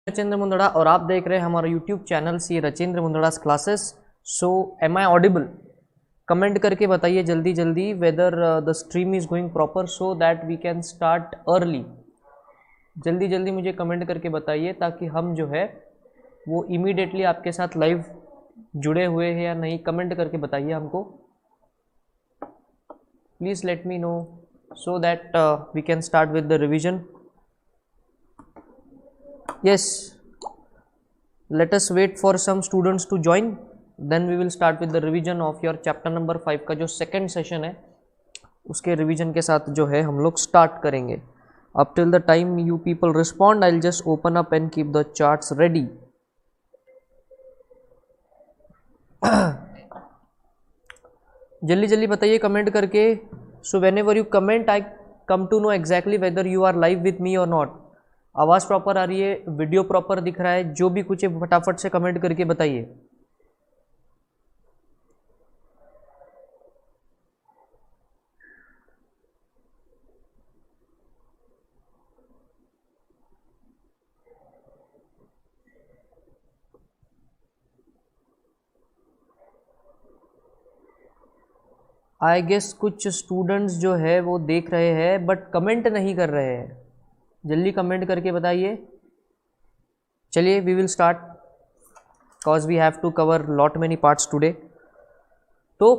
रचेंद्र मुंदड़ा और आप देख रहे हैं हमारा YouTube channel C Rachendra Mundada's classes. So am I audible? Comment करके बताइए जल्दी जल्दी whether the stream is going proper so that we can start early. जल्दी जल्दी मुझे कमेंट करके बताइए ताकि हम जो है वो इमीडिएटली आपके साथ लाइव जुड़े हुए हैं या नहीं। कमेंट करके बताइए हमको, please let me know so that we can start with the revision. Yes, let us wait for some students to join, then we will start with the revision of your chapter number 5 का जो second session है उसके revision के साथ जो है हम लोग स्टार्ट करेंगे। up till the time you people respond, I'll just open up and keep the charts ready. जल्दी जल्दी बताइए कमेंट करके। So whenever you comment, I come to know exactly whether you are live with me or not. आवाज़ proper आ रही है, video proper दिख रहा है, जो भी कुछ है फटाफट से कमेंट करके बताइए। आई गेस कुछ स्टूडेंट्स जो है वो देख रहे हैं बट कमेंट नहीं कर रहे हैं। जल्दी कमेंट करके बताइए। चलिए we will start because we have to cover lot many parts today. तो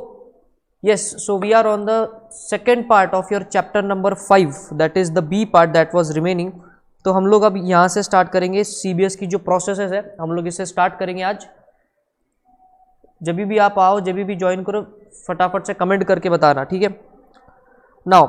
yes, so we are on the second part of your chapter number 5, that is the B part that was remaining. तो हम लोग अब यहाँ से start करेंगे CBS की जो प्रोसेसेस है, हम लोग इससे स्टार्ट करेंगे आज। जब भी आप आओ, जब भी ज्वाइन करो, फटाफट से कमेंट करके बताना, ठीक है। Now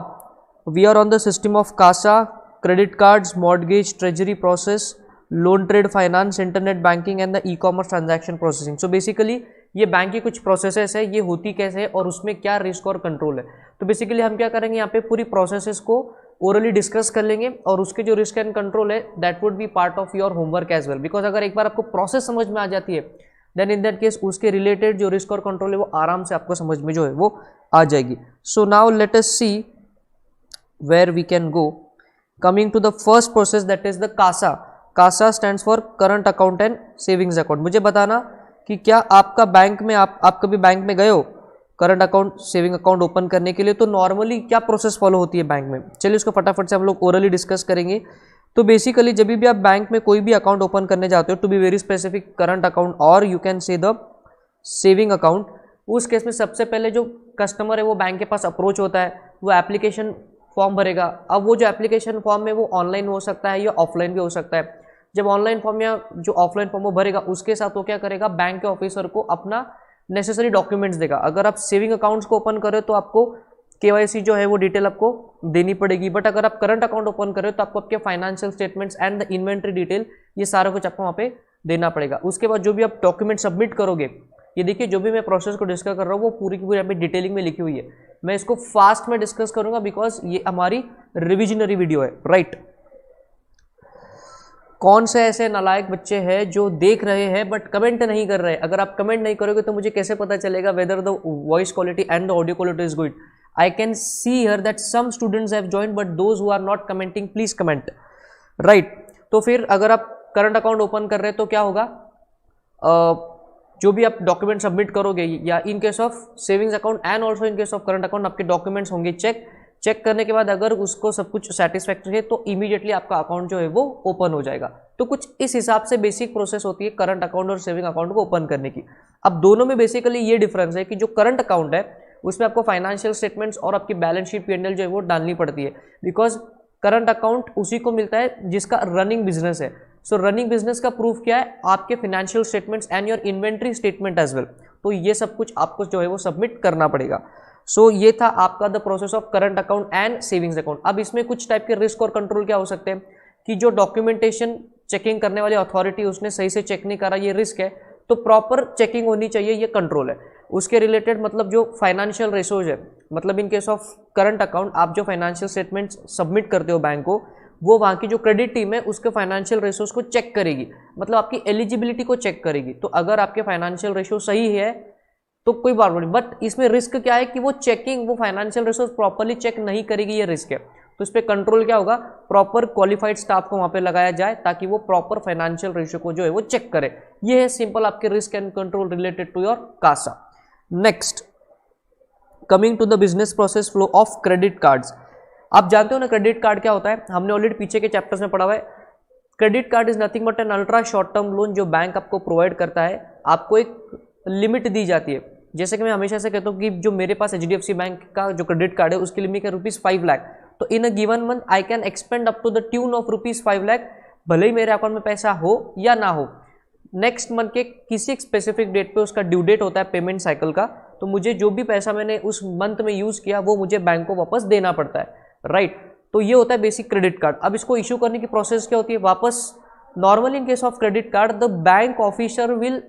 we are on the system of CASA, credit cards, mortgage, treasury process, loan trade finance, internet banking and the e commerce transaction processing. So basically ये बैंक की कुछ प्रोसेसेस है, ये होती कैसे है और उसमें क्या रिस्क और कंट्रोल है। तो बेसिकली हम क्या करेंगे, यहाँ पे पूरी प्रोसेसेस को ओरली डिस्कस कर लेंगे और उसके जो रिस्क एंड कंट्रोल है that would be part of your homework as well. Because अगर एक बार आपको प्रोसेस समझ में आ जाती है देन इन दैट केस उसके रिलेटेड जो रिस्क और कंट्रोल है वो आराम से आपको समझ में जो है वो आ जाएगी। So now let us see where we can go. Coming to the first process that is the CASA. CASA stands for current account and savings account. मुझे बताना कि क्या आपका बैंक में आप कभी बैंक में गए हो current account saving account open करने के लिए? तो नॉर्मली क्या प्रोसेस फॉलो होती है बैंक में, चलिए उसको फटाफट से हम लोग ओरली डिस्कस करेंगे। तो बेसिकली जब भी आप बैंक में कोई भी अकाउंट ओपन करने जाते हो, to be very specific current account और you can say the saving account, उस केस में सबसे पहले जो कस्टमर है वो बैंक के पास अप्रोच होता है, वो एप्लीकेशन फॉर्म भरेगा। अब वो जो एप्लीकेशन फॉर्म है वो ऑनलाइन हो सकता है या ऑफलाइन भी हो सकता है। जब ऑनलाइन फॉर्म या जो ऑफलाइन फॉर्म वो भरेगा उसके साथ वो क्या करेगा, बैंक के ऑफिसर को अपना नेसेसरी डॉक्यूमेंट्स देगा। अगर आप सेविंग अकाउंट्स को ओपन करें तो आपको केवाईसी जो है वो डिटेल आपको देनी पड़ेगी, बट अगर आप करंट अकाउंट ओपन करें तो आपको आपके financial statements and the inventory detail ये सारा कुछ आपको वहाँ पे देना पड़ेगा। उसके बाद जो भी आप डॉक्यूमेंट सबमिट करोगे, ये देखिए जो भी मैं प्रोसेस को डिस्कस कर रहा हूँ वो पूरी की पूरी यहाँ पे डिटेलिंग में लिखी हुई है। मैं इसको फास्ट में डिस्कस करूंगा बिकॉज ये हमारी रिविजनरी वीडियो है, राइट। कौन से ऐसे नालायक बच्चे हैं जो देख रहे हैं बट कमेंट नहीं कर रहे? अगर आप कमेंट नहीं करोगे तो मुझे कैसे पता चलेगा whether the voice quality and the audio quality is good? I can see here that some students have joined but those who are not commenting please comment, right। तो फिर अगर आप करंट अकाउंट ओपन कर रहे हैं तो क्या होगा, जो भी आप डॉक्यूमेंट सबमिट करोगे या इन case of savings account and also in case of current account आपके डॉक्यूमेंट्स होंगे चेक करने के बाद अगर उसको सब कुछ सेटिस्फैक्टरी है तो इमीडिएटली आपका अकाउंट जो है वो ओपन हो जाएगा। तो कुछ इस हिसाब से बेसिक प्रोसेस होती है करंट अकाउंट और सेविंग अकाउंट को ओपन करने की। अब दोनों में बेसिकली ये डिफरेंस है कि जो करंट अकाउंट है उसमें आपको फाइनेंशियल स्टेटमेंट्स और आपकी बैलेंस शीट P&L जो है वो डालनी पड़ती है, बिकॉज करंट अकाउंट उसी को मिलता है जिसका रनिंग बिजनेस है। सो रनिंग बिजनेस का प्रूफ क्या है, आपके financial statements and your inventory statement as well. तो ये सब कुछ आपको जो है वो सबमिट करना पड़ेगा। सो ये था आपका the process of current account and savings account. अब इसमें कुछ टाइप के रिस्क और कंट्रोल क्या हो सकते हैं कि जो डॉक्यूमेंटेशन चेकिंग करने वाली अथॉरिटी उसने सही से चेक नहीं करा, ये रिस्क है। तो प्रॉपर चेकिंग होनी चाहिए, ये कंट्रोल है। उसके रिलेटेड मतलब जो फाइनेंशियल रेशोज है, मतलब इन केस ऑफ करंट अकाउंट आप जो फाइनेंशियल स्टेटमेंट्स सबमिट करते हो बैंक को, वो वहाँ की जो क्रेडिट टीम है उसके फाइनेंशियल रेशोज को चेक करेगी, मतलब आपकी एलिजिबिलिटी को चेक करेगी। तो अगर आपके फाइनेंशियल रेशो सही है तो कोई बात नहीं, बट इसमें रिस्क क्या है कि वो चेकिंग वो फाइनेंशियल रेशोज प्रॉपरली चेक नहीं करेगी, ये रिस्क है। तो इस पर कंट्रोल क्या होगा, प्रॉपर क्वालिफाइड स्टाफ को वहां पे लगाया जाए ताकि वो प्रॉपर फाइनेंशियल रेशियो को जो है वो चेक करे। ये है सिंपल आपके risk and control related to your CASA. Next, coming to the business process flow of credit cards. आप जानते हो ना क्रेडिट कार्ड क्या होता है, हमने ऑलरेडी पीछे के चैप्टर्स में पढ़ा हुआ है। Credit card is nothing but an ultra short term loan जो बैंक आपको प्रोवाइड करता है। आपको एक लिमिट दी जाती है, जैसे कि मैं हमेशा से कहता हूँ कि जो मेरे पास HDFC बैंक का जो क्रेडिट कार्ड है उसकी लिमिट है ₹5 लाख, तो in a given month I can expend up to the tune of ₹5 lakh, भले ही मेरे अकाउंट में पैसा हो या ना हो। नेक्स्ट मंथ के किसी एक स्पेसिफिक डेट पे उसका ड्यू डेट होता है पेमेंट साइकिल का, तो मुझे जो भी पैसा मैंने उस मंथ में यूज किया वो मुझे बैंक को वापस देना पड़ता है, राइट। तो ये होता है बेसिक क्रेडिट कार्ड। अब इसको इशू करने की प्रोसेस क्या होती है, वापस normally in case of credit card the bank officer will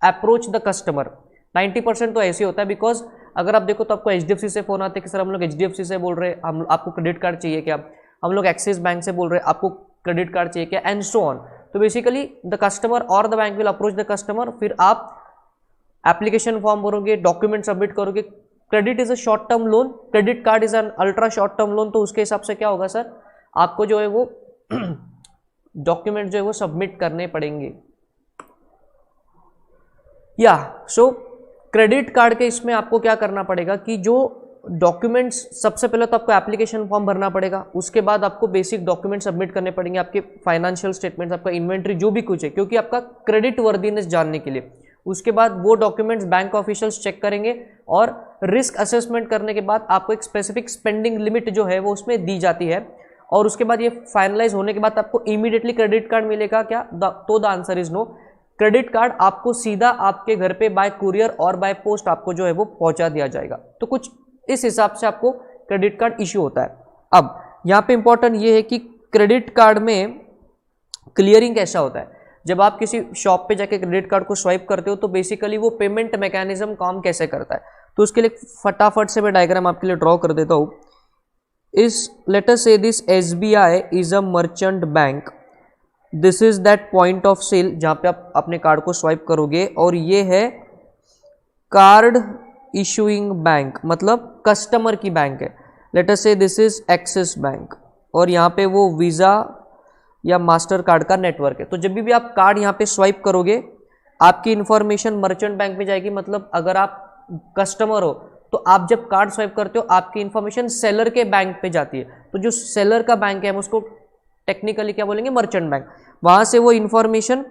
approach the customer. 90% तो ऐसे होता है, बिकॉज अगर आप देखो तो आपको HDFC से फोन आते हैं कि सर हम लोग HDFC से बोल रहे हैं, हम आपको क्रेडिट कार्ड चाहिए क्या, हम लोग एक्सिस बैंक से बोल रहे हैं आपको क्रेडिट कार्ड चाहिए क्या, एंड सो ऑन। तो बेसिकली द कस्टमर और the bank will approach the customer, फिर आप एप्लीकेशन फॉर्म भरोगे, डॉक्यूमेंट सबमिट करोगे। Credit is a short term loan, credit card is an ultra short term loan, तो उसके हिसाब से क्या होगा सर, आपको जो है वो डॉक्यूमेंट जो है वो सबमिट करने पड़ेंगे। या सो क्रेडिट कार्ड के इसमें आपको क्या करना पड़ेगा कि जो डॉक्यूमेंट्स, सबसे पहले तो आपको एप्लीकेशन फॉर्म भरना पड़ेगा, उसके बाद आपको बेसिक डॉक्यूमेंट सबमिट करने पड़ेंगे, आपके फाइनेंशियल स्टेटमेंट्स, आपका इन्वेंट्री जो भी कुछ है, क्योंकि आपका क्रेडिट वर्दीनेस जानने के लिए। उसके बाद वो डॉक्यूमेंट्स बैंक ऑफिशियल्स चेक करेंगे और रिस्क असेसमेंट करने के बाद आपको एक स्पेसिफिक स्पेंडिंग लिमिट जो है वो उसमें दी जाती है, और उसके बाद ये फाइनलाइज होने के बाद आपको इमीडिएटली क्रेडिट कार्ड मिलेगा क्या, तो the answer is no. Credit card आपको सीधा आपके घर पे बाय कुरियर और बाय पोस्ट आपको जो है वो पहुंचा दिया जाएगा। तो कुछ इस हिसाब से आपको क्रेडिट कार्ड इश्यू होता है। अब यहाँ पे इंपॉर्टेंट ये है कि क्रेडिट कार्ड में क्लियरिंग कैसा होता है। जब आप किसी शॉप पे जाके क्रेडिट कार्ड को स्वाइप करते हो तो बेसिकली वो पेमेंट मैकेनिज्म काम कैसे करता है, तो उसके लिए फटाफट से मैं डायग्राम आपके लिए ड्रॉ कर देता हूँ। इस let us say this SBI is a merchant bank, this is that point of sale जहाँ पे आप अपने कार्ड को स्वाइप करोगे, और ये है कार्ड इशूइंग बैंक, मतलब कस्टमर की बैंक है। Let us say this is axis bank, और यहाँ पे वो वीज़ा या मास्टर कार्ड का नेटवर्क है। तो जब भी आप कार्ड यहाँ पे स्वाइप करोगे आपकी इन्फॉर्मेशन मर्चेंट बैंक में जाएगी, मतलब अगर आप कस्टमर हो तो आप जब कार्ड स्वाइप करते हो आपकी इन्फॉर्मेशन सेलर के बैंक पे जाती है। तो जो सेलर का बैंक है हम उसको टेक्निकली क्या बोलेंगे, मर्चेंट बैंक। वहाँ से वो इन्फॉर्मेशन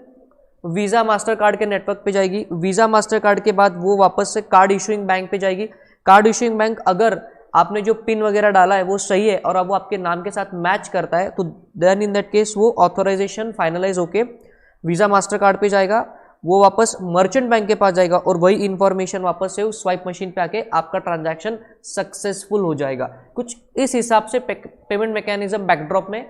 वीज़ा मास्टर कार्ड के नेटवर्क पे जाएगी, वीज़ा मास्टर कार्ड के बाद वो वापस से कार्ड इशूइंग बैंक पे जाएगी। कार्ड इशूइंग बैंक अगर आपने जो पिन वगैरह डाला है वो सही है और अब वो आपके नाम के साथ मैच करता है, तो देन इन दैट केस वो ऑथराइजेशन फाइनलाइज होके वीज़ा मास्टर कार्ड पे जाएगा, वो वापस मर्चेंट बैंक के पास जाएगा और वही इन्फॉर्मेशन वापस से उस स्वाइप मशीन पे आके आपका ट्रांजैक्शन सक्सेसफुल हो जाएगा। कुछ इस हिसाब से पेमेंट मैकेनिज्म बैकड्रॉप में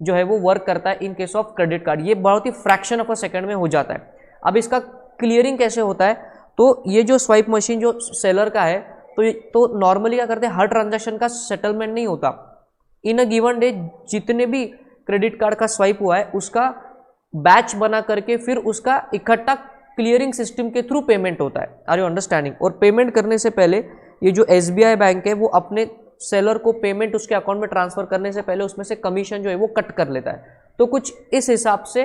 जो है वो वर्क करता है इन केस ऑफ क्रेडिट कार्ड। ये बहुत ही फ्रैक्शन ऑफ अ सेकंड में हो जाता है। अब इसका क्लियरिंग कैसे होता है, तो ये जो स्वाइप मशीन जो सेलर का है तो नॉर्मली क्या करते हैं, हर ट्रांजैक्शन का सेटलमेंट नहीं होता। इन अ गिवन डे जितने भी क्रेडिट कार्ड का स्वाइप हुआ है उसका बैच बना करके फिर उसका इकट्ठा क्लियरिंग सिस्टम के थ्रू पेमेंट होता है। Are you understanding? और पेमेंट करने से पहले ये जो SBI बैंक है वो अपने सेलर को पेमेंट उसके अकाउंट में ट्रांसफर करने से पहले उसमें से कमीशन जो है वो कट कर लेता है। तो कुछ इस हिसाब से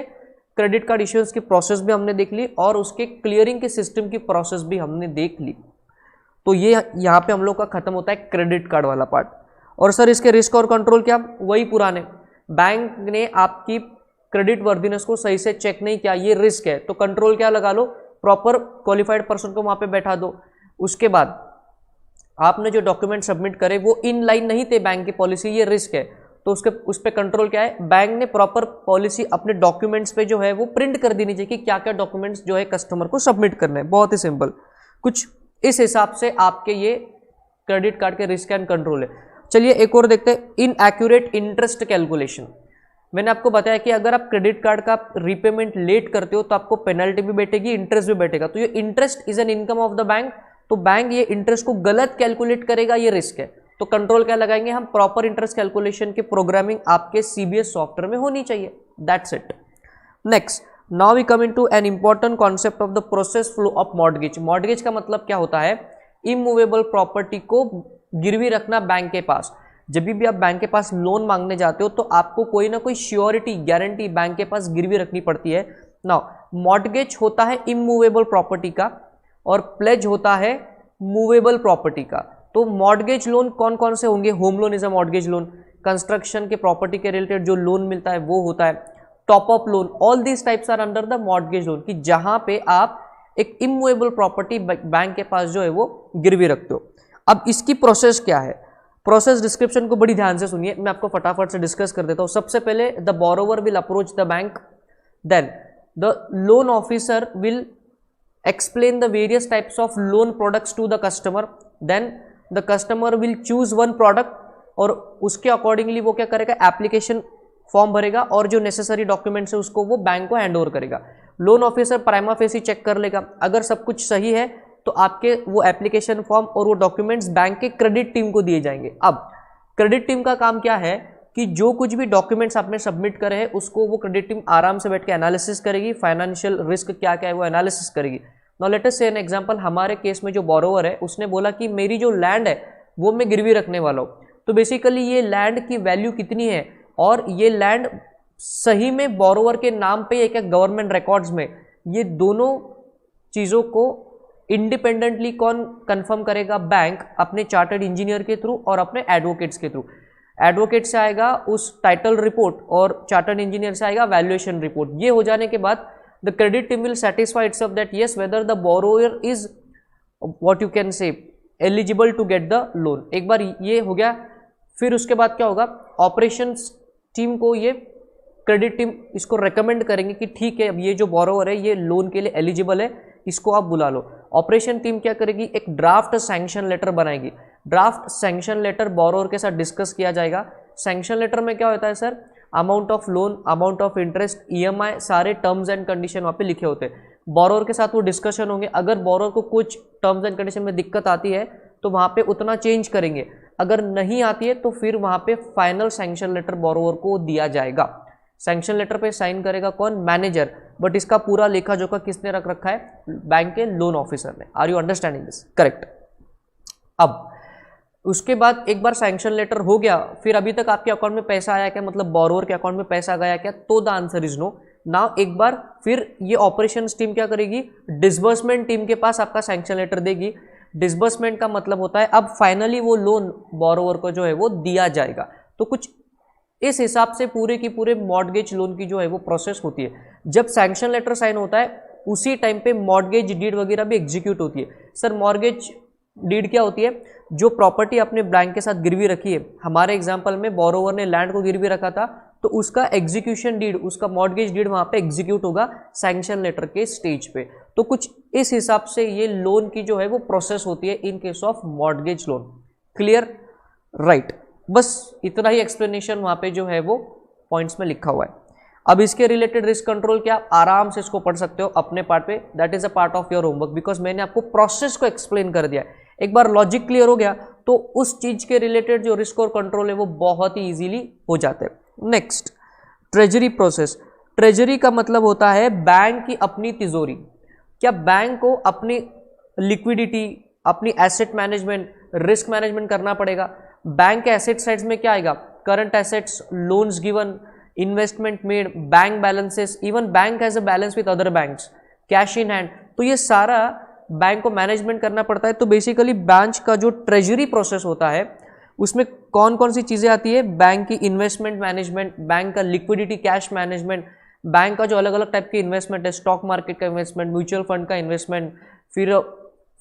क्रेडिट कार्ड इश्यूएंस की प्रोसेस भी हमने देख ली और उसके क्लियरिंग के सिस्टम की प्रोसेस भी हमने देख ली। तो ये यहाँ पे हम लोग का खत्म होता है क्रेडिट कार्ड वाला पार्ट। और सर इसके रिस्क और कंट्रोल क्या, वही पुराने, बैंक ने आपकी क्रेडिट वर्दीनेस को सही से चेक नहीं किया, ये रिस्क है। तो कंट्रोल क्या लगा लो, प्रॉपर क्वालिफाइड पर्सन को वहाँ पे बैठा दो। उसके बाद आपने जो डॉक्यूमेंट सबमिट करे वो इन लाइन नहीं थे बैंक की पॉलिसी, ये रिस्क है। तो उस पर कंट्रोल क्या है, बैंक ने प्रॉपर पॉलिसी अपने डॉक्यूमेंट्स पे जो है वो प्रिंट कर देनी चाहिए कि क्या क्या डॉक्यूमेंट्स जो है कस्टमर को सबमिट करने हैं। बहुत ही सिंपल, कुछ इस हिसाब से आपके ये क्रेडिट कार्ड के रिस्क एंड कंट्रोल है। चलिए एक और देखते हैं, इनएक्यूरेट इंटरेस्ट कैलकुलेशन। मैंने आपको बताया कि अगर आप क्रेडिट कार्ड का रीपेमेंट लेट करते हो तो आपको पेनल्टी भी बैठेगी, इंटरेस्ट भी बैठेगा। तो ये interest is an income of the bank, तो बैंक ये इंटरेस्ट को गलत कैलकुलेट करेगा, ये रिस्क है। तो कंट्रोल क्या लगाएंगे हम, प्रॉपर इंटरेस्ट कैलकुलेशन की प्रोग्रामिंग आपके CBS सॉफ्टवेयर में होनी चाहिए। That's it. Next, now we come into an important concept of the process flow of mortgage. Mortgage का मतलब क्या होता है, इमूवेबल प्रॉपर्टी को गिरवी रखना बैंक के पास। जब भी आप बैंक के पास लोन मांगने जाते हो तो आपको कोई ना कोई श्योरिटी, गारंटी बैंक के पास गिरवी रखनी पड़ती है। नाउ मॉर्गेज होता है इमूवेबल प्रॉपर्टी का और प्लेज होता है मूवेबल प्रॉपर्टी का। तो मॉर्गेज लोन कौन कौन से होंगे? Home loan is a mortgage loan, construction के प्रॉपर्टी के रिलेटेड जो लोन मिलता है वो होता है, top up loan, all these types are under the mortgage loan, कि जहां पे आप एक इमूवेबल प्रॉपर्टी बैंक के पास जो है वो गिरवी रखते हो। अब इसकी प्रोसेस क्या है? प्रोसेस डिस्क्रिप्शन को बड़ी ध्यान से सुनिए, मैं आपको फटाफट से डिस्कस कर देता हूं। सबसे पहले the borrower will approach the bank, then the loan officer will explain the various types of loan products to the customer, then the customer will choose one product और उसके अकॉर्डिंगली वो क्या करेगा? एप्लीकेशन फॉर्म भरेगा और जो necessary documents है उसको वो बैंक को हैंड ओवर करेगा। Loan officer prima facie check कर लेगा, अगर सब कुछ सही है तो आपके वो एप्लीकेशन फॉर्म और वो डॉक्यूमेंट्स बैंक के क्रेडिट टीम को दिए जाएंगे। अब क्रेडिट टीम का काम क्या है कि जो कुछ भी डॉक्यूमेंट्स आपने सबमिट करे हैं उसको वो क्रेडिट टीम आराम से बैठ के एनालिसिस करेगी, फाइनेंशियल रिस्क क्या क्या है वो एनालिसिस करेगी। नाउ लेट अस से एन एग्जांपल, हमारे केस में जो बोरोवर है उसने बोला कि मेरी जो लैंड है वो मैं गिरवी रखने वाला हूँ, तो बेसिकली ये लैंड की वैल्यू कितनी है और ये लैंड सही में बोरोवर के नाम पे है क्या गवर्नमेंट रिकॉर्ड्स में, ये दोनों चीज़ों को इंडिपेंडेंटली कौन कंफर्म करेगा? बैंक अपने चार्टर्ड इंजीनियर के थ्रू और अपने एडवोकेट्स के थ्रू। एडवोकेट से आएगा उस टाइटल रिपोर्ट और चार्टर्ड इंजीनियर से आएगा वैल्यूएशन रिपोर्ट। ये हो जाने के बाद the credit team will satisfy itself that yes whether the borrower is what you can say eligible to get the loan. एक बार ये हो गया, फिर उसके बाद क्या होगा? ऑपरेशंस टीम को ये क्रेडिट टीम इसको रेकमेंड करेंगे कि ठीक है अब ये जो बोरोवर है ये लोन के लिए एलिजिबल है, इसको आप बुला लो। ऑपरेशन टीम क्या करेगी? एक ड्राफ्ट सैंक्शन लेटर बनाएगी। ड्राफ्ट सैंक्शन लेटर बोरोवर के साथ डिस्कस किया जाएगा। सैंक्शन लेटर में क्या होता है sir? Amount of loan, amount of interest, EMI, सारे टर्म्स एंड कंडीशन वहाँ पे लिखे होते हैं। बोरोवर के साथ वो डिस्कशन होंगे, अगर बोरोवर को कुछ टर्म्स एंड कंडीशन में दिक्कत आती है तो वहाँ पे उतना चेंज करेंगे, अगर नहीं आती है तो फिर वहाँ पे फाइनल सैंक्शन लेटर बोरोवर को दिया जाएगा। सैंक्शन लेटर पे साइन करेगा कौन? मैनेजर, बट इसका पूरा लेखा जोखा किसने रख रखा है? बैंक के लोन ऑफिसर ने। Are you understanding this? Correct. अब उसके बाद एक बार सैंक्शन लेटर हो गया, फिर अभी तक आपके अकाउंट में पैसा आया क्या? मतलब बोरोवर के अकाउंट में पैसा गया क्या? तो the answer is no. Now एक बार फिर ये ऑपरेशंस टीम क्या करेगी? डिसबर्समेंट टीम के पास आपका सैंक्शन लेटर देगी। डिसबर्समेंट का मतलब होता है अब फाइनली वो लोन बोरोवर को जो है वो दिया जाएगा। तो कुछ इस हिसाब से पूरे की पूरे मॉर्गेज लोन की जो है वो प्रोसेस होती है। जब सैंक्शन लेटर साइन होता है उसी टाइम पे मॉर्गेज डीड वगैरह भी एग्जीक्यूट होती है। सर मॉर्गेज डीड क्या होती है? जो प्रॉपर्टी अपने बैंक के साथ गिरवी रखी है, हमारे एग्जांपल में बोरोवर ने लैंड को गिरवी रखा था, तो उसका एग्जीक्यूशन डीड, उसका मॉर्गेज डीड वहाँ पे एग्जीक्यूट होगा सैंक्शन लेटर के स्टेज पे। तो कुछ इस हिसाब से ये लोन की जो है वो प्रोसेस होती है इन case of mortgage loan. Clear? Right. बस इतना ही एक्सप्लेनेशन वहाँ पे जो है वो पॉइंट्स में लिखा हुआ है। अब इसके रिलेटेड रिस्क कंट्रोल क्या, आप आराम से इसको पढ़ सकते हो अपने पार्ट पे, that is a part of your homework, because मैंने आपको प्रोसेस को एक्सप्लेन कर दिया। एक बार लॉजिक क्लियर हो गया तो उस चीज के रिलेटेड जो रिस्क और कंट्रोल है वो बहुत ही इजीली हो जाते हैं। Next, treasury process. ट्रेजरी का मतलब होता है बैंक की अपनी तिजोरी। क्या बैंक को अपनी लिक्विडिटी, अपनी एसेट मैनेजमेंट, रिस्क मैनेजमेंट करना पड़ेगा। बैंक के एसेट साइड्स में क्या आएगा? Current assets, loans given, investment made, bank balances, even bank has a balance with other banks, cash in hand. तो ये सारा बैंक को मैनेजमेंट करना पड़ता है। तो बेसिकली बैंक का जो ट्रेजरी प्रोसेस होता है उसमें कौन कौन सी चीज़ें आती है? बैंक की इन्वेस्टमेंट मैनेजमेंट, बैंक का लिक्विडिटी कैश मैनेजमेंट, बैंक का जो अलग अलग टाइप के इन्वेस्टमेंट है, स्टॉक मार्केट का इन्वेस्टमेंट, म्यूचुअल फंड का इन्वेस्टमेंट, फिर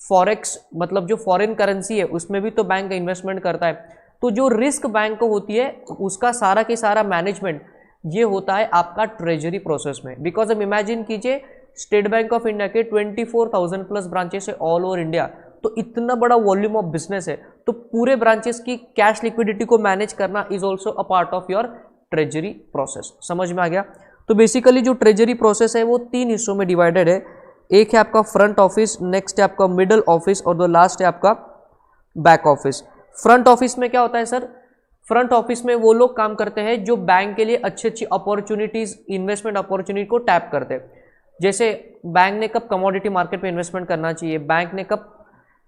फॉरेक्स मतलब जो फॉरेन करेंसी है उसमें भी तो बैंक इन्वेस्टमेंट करता है। तो जो रिस्क बैंक को होती है उसका सारा के सारा मैनेजमेंट ये होता है आपका ट्रेजरी प्रोसेस में। बिकॉज अब इमेजिन कीजिए स्टेट बैंक ऑफ इंडिया के 24,000 प्लस ब्रांचेस है ऑल ओवर इंडिया, तो इतना बड़ा वॉल्यूम ऑफ बिजनेस है, तो पूरे ब्रांचेस की कैश लिक्विडिटी को मैनेज करना is also a part of your treasury process. समझ में आ गया? तो बेसिकली जो ट्रेजरी प्रोसेस है वो 3 हिस्सों में डिवाइडेड है। एक है आपका फ्रंट ऑफिस, नेक्स्ट है आपका मिडल ऑफिस और द लास्ट है आपका बैक ऑफिस। फ्रंट ऑफिस में क्या होता है सर? फ्रंट ऑफिस में वो लोग काम करते हैं जो बैंक के लिए अच्छी अच्छी अपॉर्चुनिटीज, इन्वेस्टमेंट अपॉर्चुनिटी को टैप करते हैं। जैसे बैंक ने कब कमोडिटी मार्केट में इन्वेस्टमेंट करना चाहिए, बैंक ने कब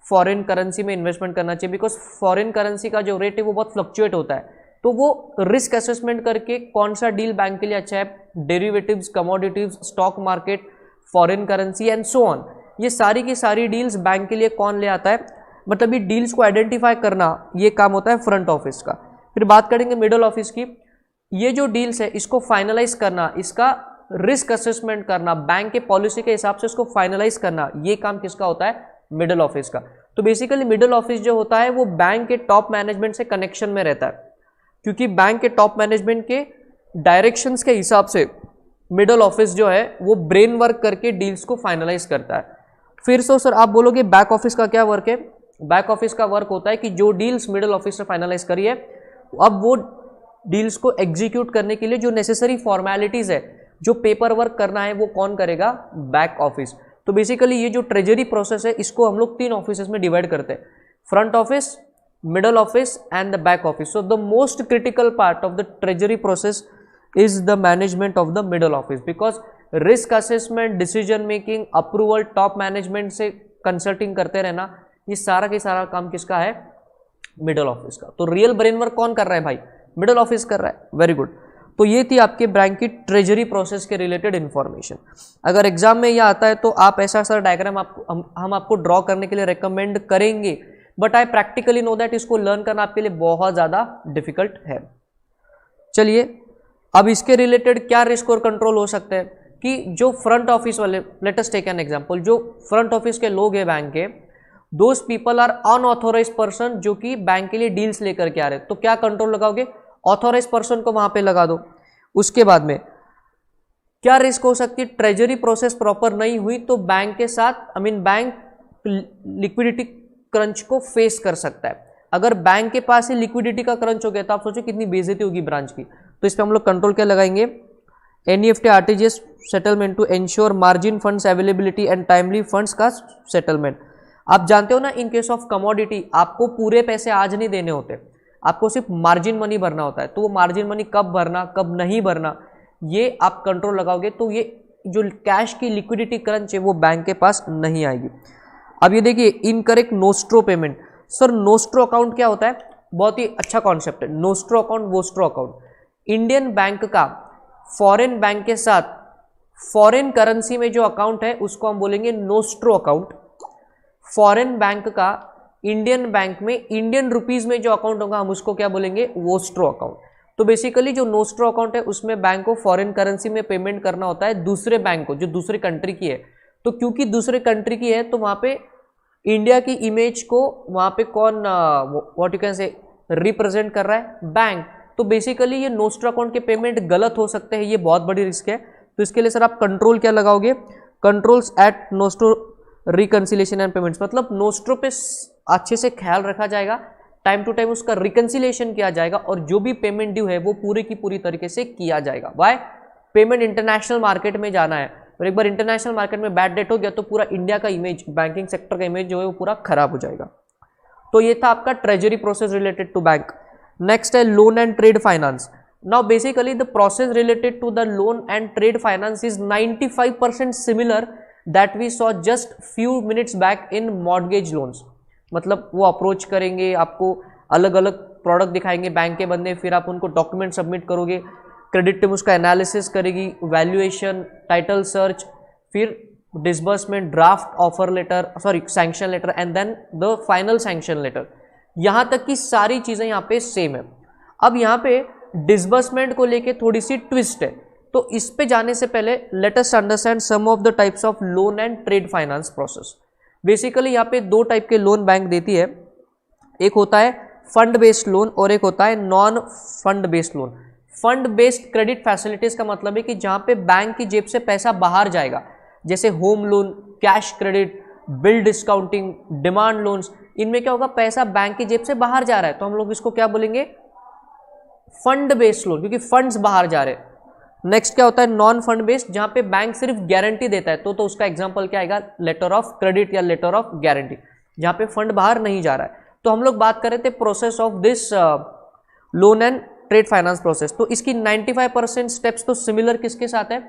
फॉरेन करेंसी में इन्वेस्टमेंट करना चाहिए, बिकॉज फॉरेन करेंसी का जो रेट है वो बहुत फ्लक्चुएट होता है, तो वो रिस्क असेसमेंट करके कौन सा डील बैंक के लिए अच्छा है, derivatives, commodities, stock market, foreign currency and so on, ये सारी की सारी डील्स बैंक के लिए कौन ले आता है, मतलब ये डील्स को आइडेंटिफाई करना ये काम होता है फ्रंट ऑफिस का। फिर बात करेंगे मिडल ऑफिस की, ये जो डील्स है इसको फाइनलाइज करना, इसका रिस्क असेसमेंट करना, बैंक के पॉलिसी के हिसाब से इसको फाइनलाइज करना, ये काम किसका होता है, मिडल ऑफिस का। तो बेसिकली मिडल ऑफिस जो होता है वो बैंक के टॉप मैनेजमेंट से कनेक्शन में रहता है, क्योंकि बैंक के टॉप मैनेजमेंट के डायरेक्शंस के हिसाब से मिडल ऑफिस जो है वो ब्रेन वर्क करके डील्स को फाइनलाइज करता है। फिर से सर आप बोलोगे बैक ऑफिस का क्या वर्क है, बैक ऑफिस का वर्क होता है कि जो डील्स मिडल ऑफिस ने फाइनलाइज करी है, अब वो डील्स को एग्जीक्यूट करने के लिए जो नेसेसरी फॉर्मेलिटीज है, जो पेपर वर्क करना है, वो कौन करेगा, बैक ऑफिस। तो बेसिकली ये जो ट्रेजरी प्रोसेस है इसको हम लोग 3 ऑफिस में डिवाइड करते हैं, front office, middle office and the back office. So the most critical part of the treasury process is the management of the middle office, because risk assessment, decision making, approval, top management से consulting करते रहना, ये सारा के सारा काम किसका है, मिडल ऑफिस का। तो रियल ब्रेन वर्क कौन कर रहा है भाई, मिडल ऑफिस कर रहा है। Very good. तो ये थी आपके बैंक की ट्रेजरी प्रोसेस के रिलेटेड इंफॉर्मेशन। अगर एग्जाम में यह आता है तो आप ऐसा सर डायग्राम हम आपको ड्रॉ करने के लिए रेकमेंड करेंगे, but I practically know that इसको लर्न करना आपके लिए बहुत ज़्यादा डिफिकल्ट है। चलिए अब इसके रिलेटेड क्या रिस्क और कंट्रोल हो सकते हैं कि जो फ्रंट ऑफिस वाले, let us take an example, जो फ्रंट ऑफिस के लोग हैं बैंक के, those people are unauthorised person जो कि बैंक के लिए डील्स लेकर के आ रहे हैं, तो क्या कंट्रोल लगाओगे, ऑथोराइज पर्सन को वहां पे लगा दो। उसके बाद में क्या रिस्क हो सकती है, ट्रेजरी प्रोसेस प्रॉपर नहीं हुई तो बैंक के साथ बैंक लिक्विडिटी क्रंच को फेस कर सकता है। अगर बैंक के पास ही लिक्विडिटी का क्रंच हो गया तो आप सोचो कितनी बेइज्जती होगी ब्रांच की। तो इस पर हम लोग कंट्रोल क्या लगाएंगे, NEFT RTGS settlement to ensure margin funds availability and timely funds का सेटलमेंट। आप जानते हो ना, इन केस ऑफ कमोडिटी आपको पूरे पैसे आज नहीं देने होते, आपको सिर्फ मार्जिन मनी भरना होता है। तो वो मार्जिन मनी कब भरना, कब नहीं भरना, ये आप कंट्रोल लगाओगे तो ये जो कैश की लिक्विडिटी क्रंच है वो बैंक के पास नहीं आएगी। अब ये देखिए incorrect nostro payment. Sir nostro account क्या होता है, बहुत ही अच्छा कॉन्सेप्ट है। Nostro account, vostro account, Indian bank का फॉरेन बैंक के साथ फॉरेन करेंसी में जो अकाउंट है उसको हम बोलेंगे नोस्ट्रो अकाउंट। फॉरेन बैंक का इंडियन बैंक में इंडियन रुपीज में जो अकाउंट होगा हम उसको क्या बोलेंगे, वोस्ट्रो अकाउंट। तो बेसिकली जो नोस्ट्रो अकाउंट है उसमें बैंक को फॉरेन करेंसी में पेमेंट करना होता है दूसरे बैंक को जो दूसरे कंट्री की है। तो क्योंकि दूसरे कंट्री की है तो वहां पे इंडिया की इमेज को वहां पे कौन व्हाट यू कैन से रिप्रेजेंट कर रहा है, बैंक। तो बेसिकली ये नोस्ट्रो अकाउंट के पेमेंट गलत हो सकते हैं, ये बहुत बड़ी रिस्क है। तो इसके लिए सर आप कंट्रोल क्या लगाओगे, controls at nostro reconciliation and payments, मतलब नोस्ट्रो पे अच्छे से ख्याल रखा जाएगा, टाइम टू टाइम उसका रिकंसिलेशन किया जाएगा और जो भी पेमेंट ड्यू है वो पूरी की पूरी तरीके से किया जाएगा। वाई, पेमेंट इंटरनेशनल मार्केट में जाना है और एक बार इंटरनेशनल मार्केट में बैड डेट हो गया तो पूरा इंडिया का इमेज, बैंकिंग सेक्टर का इमेज जो है वो पूरा खराब हो जाएगा। तो ये था आपका treasury process related to bank. Next है loan and trade finance. Now basically the process related to the loan and trade finance is 95% similar that we saw just few minutes back in mortgage loans. मतलब वो approach करेंगे, आपको अलग अलग product दिखाएंगे bank के बंदे, फिर आप उनको डॉक्यूमेंट सबमिट करोगे, क्रेडिट टीम उसका एनालिसिस करेगी, वैल्यूएशन, टाइटल सर्च, फिर disbursement, draft offer letter, sorry sanction letter and then the final sanction letter. यहाँ तक की सारी चीज़ें यहाँ पे सेम है। अब यहाँ पे डिसबर्समेंट को लेके थोड़ी सी ट्विस्ट है, तो इस पे जाने से पहले let us understand some of the types of loan and trade finance process. Basically यहाँ पे 2 टाइप के लोन बैंक देती है, एक होता है फंड बेस्ड लोन और एक होता है non fund based loan. Fund based credit facilities का मतलब है कि जहाँ पे बैंक की जेब से पैसा बाहर जाएगा, जैसे home loan, cash credit, bill discounting, demand loans, इनमें क्या होगा, पैसा बैंक की जेब से बाहर जा रहा है तो हम लोग इसको क्या बोलेंगे, फंड बेस्ड लोन, क्योंकि फंड्स बाहर जा रहे हैं। नेक्स्ट क्या होता है नॉन फंड बेस्ड, जहां पे बैंक सिर्फ गारंटी देता है, तो उसका एग्जांपल क्या आएगा, लेटर ऑफ क्रेडिट या लेटर ऑफ गारंटी, जहां पे फंड बाहर नहीं जा रहा है। तो हम लोग बात कर रहे थे process of this loan and trade finance process. तो इसकी 95% स्टेप्स तो सिमिलर किसके साथ है,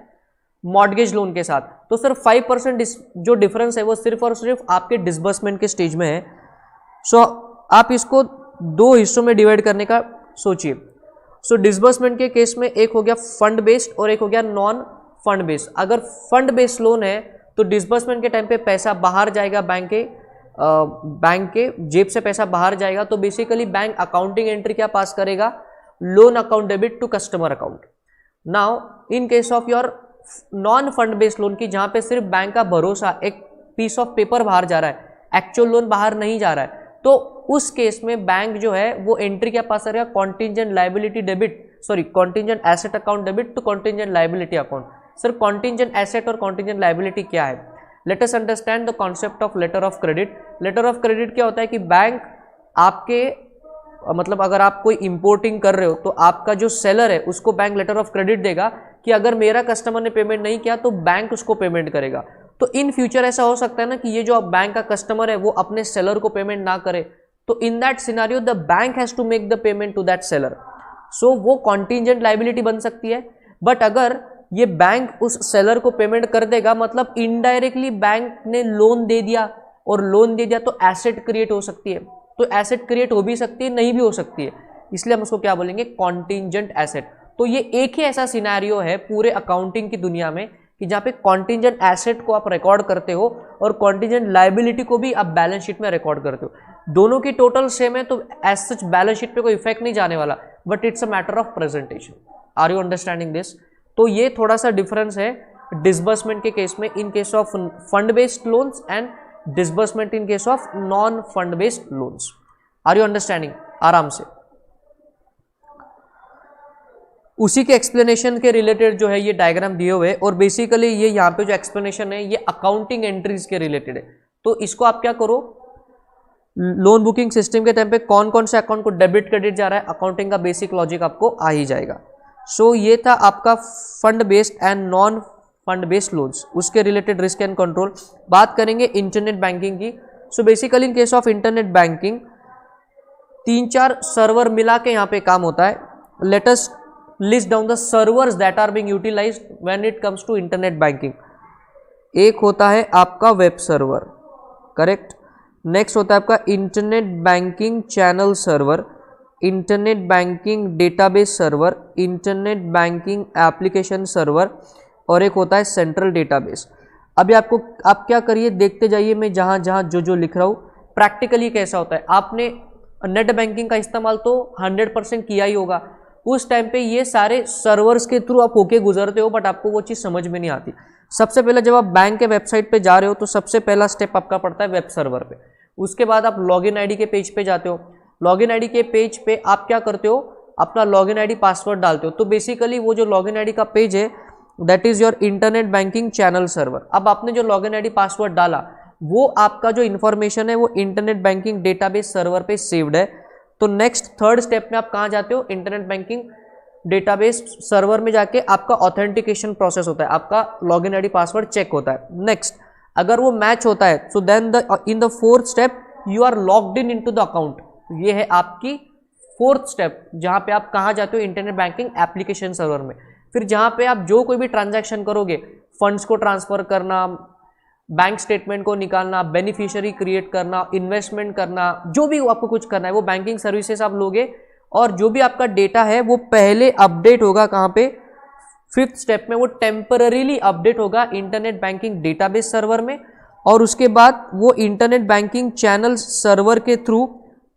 मॉर्गेज लोन के साथ, तो सिर्फ 5% जो डिफरेंस है वो सिर्फ और सिर्फ आपके डिसबर्समेंट के स्टेज में है। सो आप इसको दो हिस्सों में डिवाइड करने का सोचिए। सो डिसबर्समेंट के केस में एक हो गया फंड बेस्ड और एक हो गया नॉन फंड बेस्ड। अगर फंड बेस्ड लोन है तो डिसबर्समेंट के टाइम पे पैसा बाहर जाएगा, बैंक के जेब से पैसा बाहर जाएगा, तो बेसिकली बैंक अकाउंटिंग एंट्री क्या पास करेगा, loan account debit to customer account. Now in case of your non fund based loan की, जहां पे सिर्फ बैंक का भरोसा, एक पीस ऑफ पेपर बाहर जा रहा है, एक्चुअल लोन बाहर नहीं जा रहा है, तो उस केस में बैंक जो है वो एंट्री क्या पास करेगा, contingent liability debit, sorry contingent asset account debit to contingent liability account. Sir contingent asset और कॉन्टिंजेंट लायबिलिटी क्या है? Let us understand the concept of letter of credit. Letter of credit क्या होता है कि bank आपके, मतलब अगर आप कोई इंपोर्टिंग कर रहे हो तो आपका जो सेलर है उसको बैंक लेटर ऑफ क्रेडिट देगा कि अगर मेरा कस्टमर ने पेमेंट नहीं किया तो बैंक उसको पेमेंट करेगा। तो इन फ्यूचर ऐसा हो सकता है ना कि ये जो बैंक का कस्टमर है वो अपने सेलर को पेमेंट ना करे, तो in that scenario the bank has to make the payment to that seller. So वो कॉन्टिंजेंट लायबिलिटी बन सकती है। बट अगर ये बैंक उस सेलर को पेमेंट कर देगा, मतलब इनडायरेक्टली बैंक ने लोन दे दिया, और लोन दे दिया तो एसेट क्रिएट हो सकती है, तो एसेट क्रिएट हो भी सकती है, नहीं भी हो सकती है, इसलिए हम उसको क्या बोलेंगे, कॉन्टिंजेंट एसेट। तो ये एक ही ऐसा सिनेरियो है पूरे अकाउंटिंग की दुनिया में कि जहाँ पे कॉन्टिंजेंट एसेट को आप रिकॉर्ड करते हो और कॉन्टिंजेंट लायबिलिटी को भी आप बैलेंस शीट में रिकॉर्ड करते हो। दोनों की टोटल सेम है तो एज सच बैलेंस शीट पे कोई इफेक्ट नहीं जाने वाला, but it's a matter of presentation. Are you understanding this? तो ये थोड़ा सा डिफरेंस है डिसबर्समेंट के केस में in case of fund based loans and disbursement in case of non fund based loans. Are you understanding? आराम से उसी के एक्सप्लेनेशन के रिलेटेड जो है ये डायग्राम दिए हुए, और बेसिकली ये यहाँ पे जो एक्सप्लेनेशन है ये अकाउंटिंग एंट्रीज के रिलेटेड है। तो इसको आप क्या करो, लोन बुकिंग सिस्टम के टाइम पे कौन कौन से अकाउंट को डेबिट क्रेडिट जा रहा है, अकाउंटिंग का बेसिक लॉजिक आपको आ ही जाएगा। सो ये था आपका fund based and non fund based loans, उसके रिलेटेड रिस्क एंड कंट्रोल। बात करेंगे इंटरनेट बैंकिंग की। So basically in case of internet banking 3-4 server मिला के यहाँ पे काम होता है। Let us list down the servers that are being utilised when it comes to internet banking. एक होता है आपका वेब सर्वर, करेक्ट। नेक्स्ट होता है आपका internet banking channel server, internet banking database server, internet banking application server, और एक होता है सेंट्रल डेटाबेस। अभी आपको, आप क्या करिए, देखते जाइए, मैं जहाँ जहाँ जो जो लिख रहा हूँ प्रैक्टिकली कैसा होता है। आपने नेट बैंकिंग का इस्तेमाल तो 100% किया ही होगा। उस टाइम पे ये सारे सर्वर्स के थ्रू आप होके गुजरते हो, बट आपको वो चीज़ समझ में नहीं आती। सबसे पहले जब आप बैंक के वेबसाइट पे जा रहे हो तो सबसे पहला स्टेप आपका पड़ता है वेब सर्वर पे। उसके बाद आप लॉगिन आईडी के पेज पे जाते हो। लॉगिन आईडी के पेज पे आप क्या करते हो, अपना लॉगिन आईडी पासवर्ड डालते हो। तो बेसिकली वो जो लॉगिन आईडी का पेज है that is your internet banking channel server. अब आपने जो लॉगिन आईडी पासवर्ड डाला वो आपका जो इन्फॉर्मेशन है वो इंटरनेट बैंकिंग डेटाबेस सर्वर पे सेव्ड है। तो नेक्स्ट थर्ड स्टेप में आप कहाँ जाते हो, इंटरनेट बैंकिंग डेटाबेस सर्वर में जाके आपका ऑथेंटिकेशन प्रोसेस होता है, आपका लॉगिन आईडी पासवर्ड चेक होता है। नेक्स्ट अगर वो मैच होता है so then in the fourth step you are logged in to the account. ये है आपकी फोर्थ स्टेप, जहाँ पे आप कहाँ जाते हो, इंटरनेट बैंकिंग एप्लीकेशन सर्वर में। फिर जहाँ पे आप जो कोई भी ट्रांजैक्शन करोगे, फंड्स को ट्रांसफर करना, बैंक स्टेटमेंट को निकालना, बेनिफिशियरी क्रिएट करना, इन्वेस्टमेंट करना, जो भी आपको कुछ करना है वो बैंकिंग सर्विसेज आप लोगे, और जो भी आपका डेटा है वो पहले अपडेट होगा कहाँ पे, फिफ्थ स्टेप में वो टेम्पररीली अपडेट होगा इंटरनेट बैंकिंग डेटाबेस सर्वर में, और उसके बाद वो इंटरनेट बैंकिंग चैनल सर्वर के थ्रू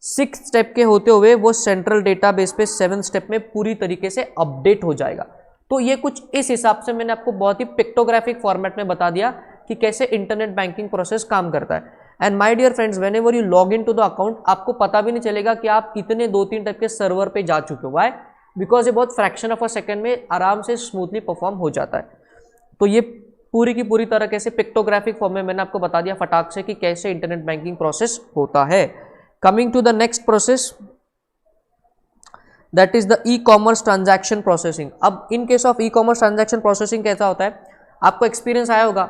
6th स्टेप के होते हुए वो सेंट्रल डेटाबेस पे 7th स्टेप में पूरी तरीके से अपडेट हो जाएगा। तो ये कुछ इस हिसाब से मैंने आपको बहुत ही पिक्टोग्राफिक फॉर्मेट में बता दिया कि कैसे इंटरनेट बैंकिंग प्रोसेस काम करता है। And my dear friends, whenever you log in to the account, आपको पता भी नहीं चलेगा कि आप इतने 2-3 टाइप के सर्वर पे जा चुके हो। वाई? बिकॉज ये बहुत फ्रैक्शन ऑफ अ सेकेंड में आराम से स्मूथली परफॉर्म हो जाता है। तो ये पूरी की पूरी तरह कैसे पिक्टोग्राफिक फॉर्म में मैंने आपको बता दिया फटाक से कि कैसे इंटरनेट बैंकिंग प्रोसेस होता है। Coming to the next process that is the e commerce transaction processing. अब in case of e commerce transaction processing कैसा होता है, आपको एक्सपीरियंस आया होगा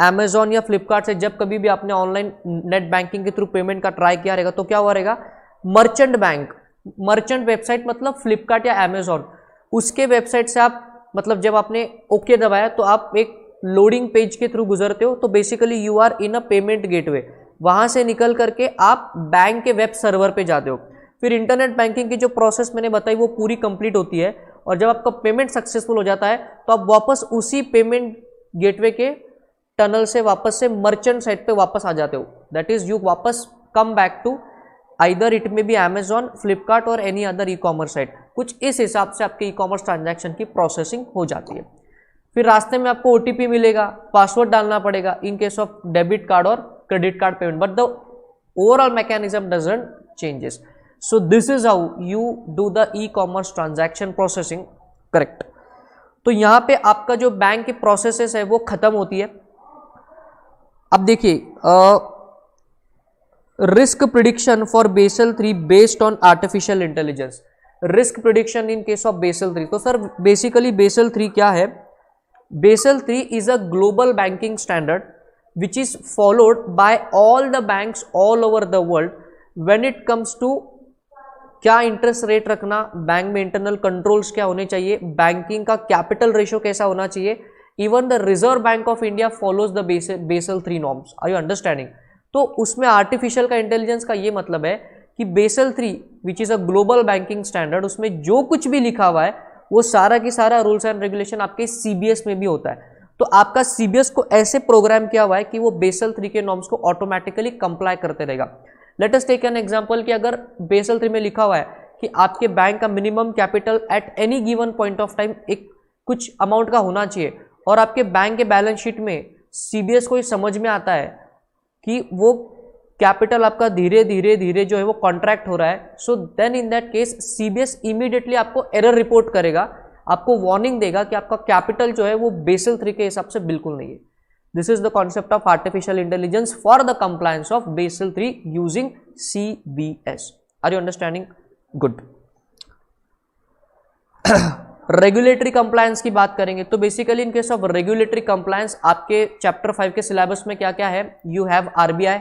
अमेजॉन या फ्लिपकार्ट से जब कभी भी आपने ऑनलाइन नेट बैंकिंग के थ्रू पेमेंट का ट्राई किया रहेगा तो क्या हुआ रहेगा, मर्चेंट बैंक, मर्चेंट वेबसाइट मतलब फ्लिपकार्ट या अमेजॉन, उसके वेबसाइट से आप मतलब जब आपने ओके दबाया तो आप एक लोडिंग पेज के थ्रू गुजरते हो, तो basically you are in a payment gateway. वहां से निकल करके आप बैंक के वेब सर्वर पे जाते हो। फिर इंटरनेट बैंकिंग की जो प्रोसेस मैंने बताई वो पूरी कंप्लीट होती है, और जब आपका पेमेंट सक्सेसफुल हो जाता है तो आप वापस उसी पेमेंट गेटवे के टनल से वापस से मर्चेंट साइट पे वापस आ जाते हो। दैट इज यू वापस come back to either it may be Amazon, Flipkart और any other e commerce site. कुछ इस हिसाब से आपके ई कॉमर्स ट्रांजैक्शन की प्रोसेसिंग हो जाती है। फिर रास्ते में आपको ओटीपी मिलेगा, पासवर्ड डालना पड़ेगा in case of debit card और credit card payment, but the overall mechanism doesn't changes. So this is how you do the e commerce transaction processing, correct. तो यहां पे आपका जो बैंक की प्रोसेसेस है वो खत्म होती है। अब देखिए risk prediction for Basel 3 based on artificial intelligence. Risk prediction in case of Basel 3। तो सर बेसिकली बेसल 3 क्या है? Basel 3 is a global banking standard which is followed by all the banks all over the world when it comes to क्या interest rate रखना, bank में internal controls क्या होने चाहिए, banking का कैपिटल रेशियो कैसा होना चाहिए। Even the Reserve Bank of India follows the Basel 3 norms. Are you understanding? तो उसमें आर्टिफिशियल का इंटेलिजेंस का ये मतलब है कि Basel 3 which is a global banking standard, उसमें जो कुछ भी लिखा हुआ है वो सारा की सारा रूल्स एंड रेगुलेशन आपके सीबीएस में भी होता है। तो आपका सीबीएस को ऐसे प्रोग्राम किया हुआ है कि वो बेसल 3 के नॉर्म्स को ऑटोमेटिकली कंप्लाई करते रहेगा। Let us take an example कि अगर बेसल 3 में लिखा हुआ है कि आपके बैंक का minimum capital at any given point of time एक कुछ अमाउंट का होना चाहिए, और आपके बैंक के बैलेंस शीट में सीबीएस को ये समझ में आता है कि वो कैपिटल आपका धीरे धीरे धीरे जो है वो कॉन्ट्रैक्ट हो रहा है, so then in that case CBS immediately आपको एरर रिपोर्ट करेगा, आपको वार्निंग देगा कि आपका कैपिटल जो है वो बेसल 3 के हिसाब से बिल्कुल नहीं है। This is the concept of artificial intelligence for the compliance of Basel 3 using CBS. Are you understanding? Good. Regulatory compliance की बात करेंगे तो basically in case of regulatory compliance आपके चैप्टर 5 के सिलेबस में क्या क्या है? You have RBI,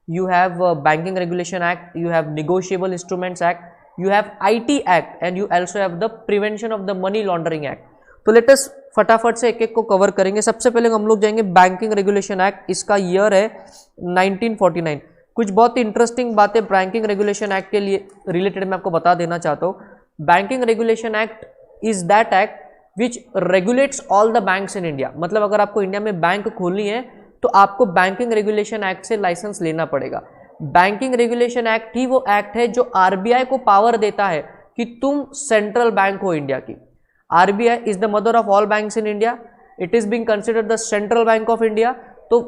you have banking regulation act, you have negotiable instruments act, you have IT act and you also have the prevention of the money laundering act। तो let us फटाफट से एक एक को कवर करेंगे। सबसे पहले हम लोग जाएंगे बैंकिंग रेगुलेशन एक्ट, इसका ईयर है 1949। कुछ बहुत इंटरेस्टिंग बातें बैंकिंग रेगुलेशन एक्ट के लिए रिलेटेड मैं आपको बता देना चाहता हूँ। Banking regulation act is that act which regulates all the banks in India. मतलब अगर आपको इंडिया में बैंक खोलनी है तो आपको बैंकिंग रेगुलेशन एक्ट से लाइसेंस लेना पड़ेगा। बैंकिंग रेगुलेशन एक्ट ही वो एक्ट है जो आरबीआई को पावर देता है कि तुम सेंट्रल बैंक हो इंडिया की। RBI is the mother of all banks in India, it is being considered the central bank of India. तो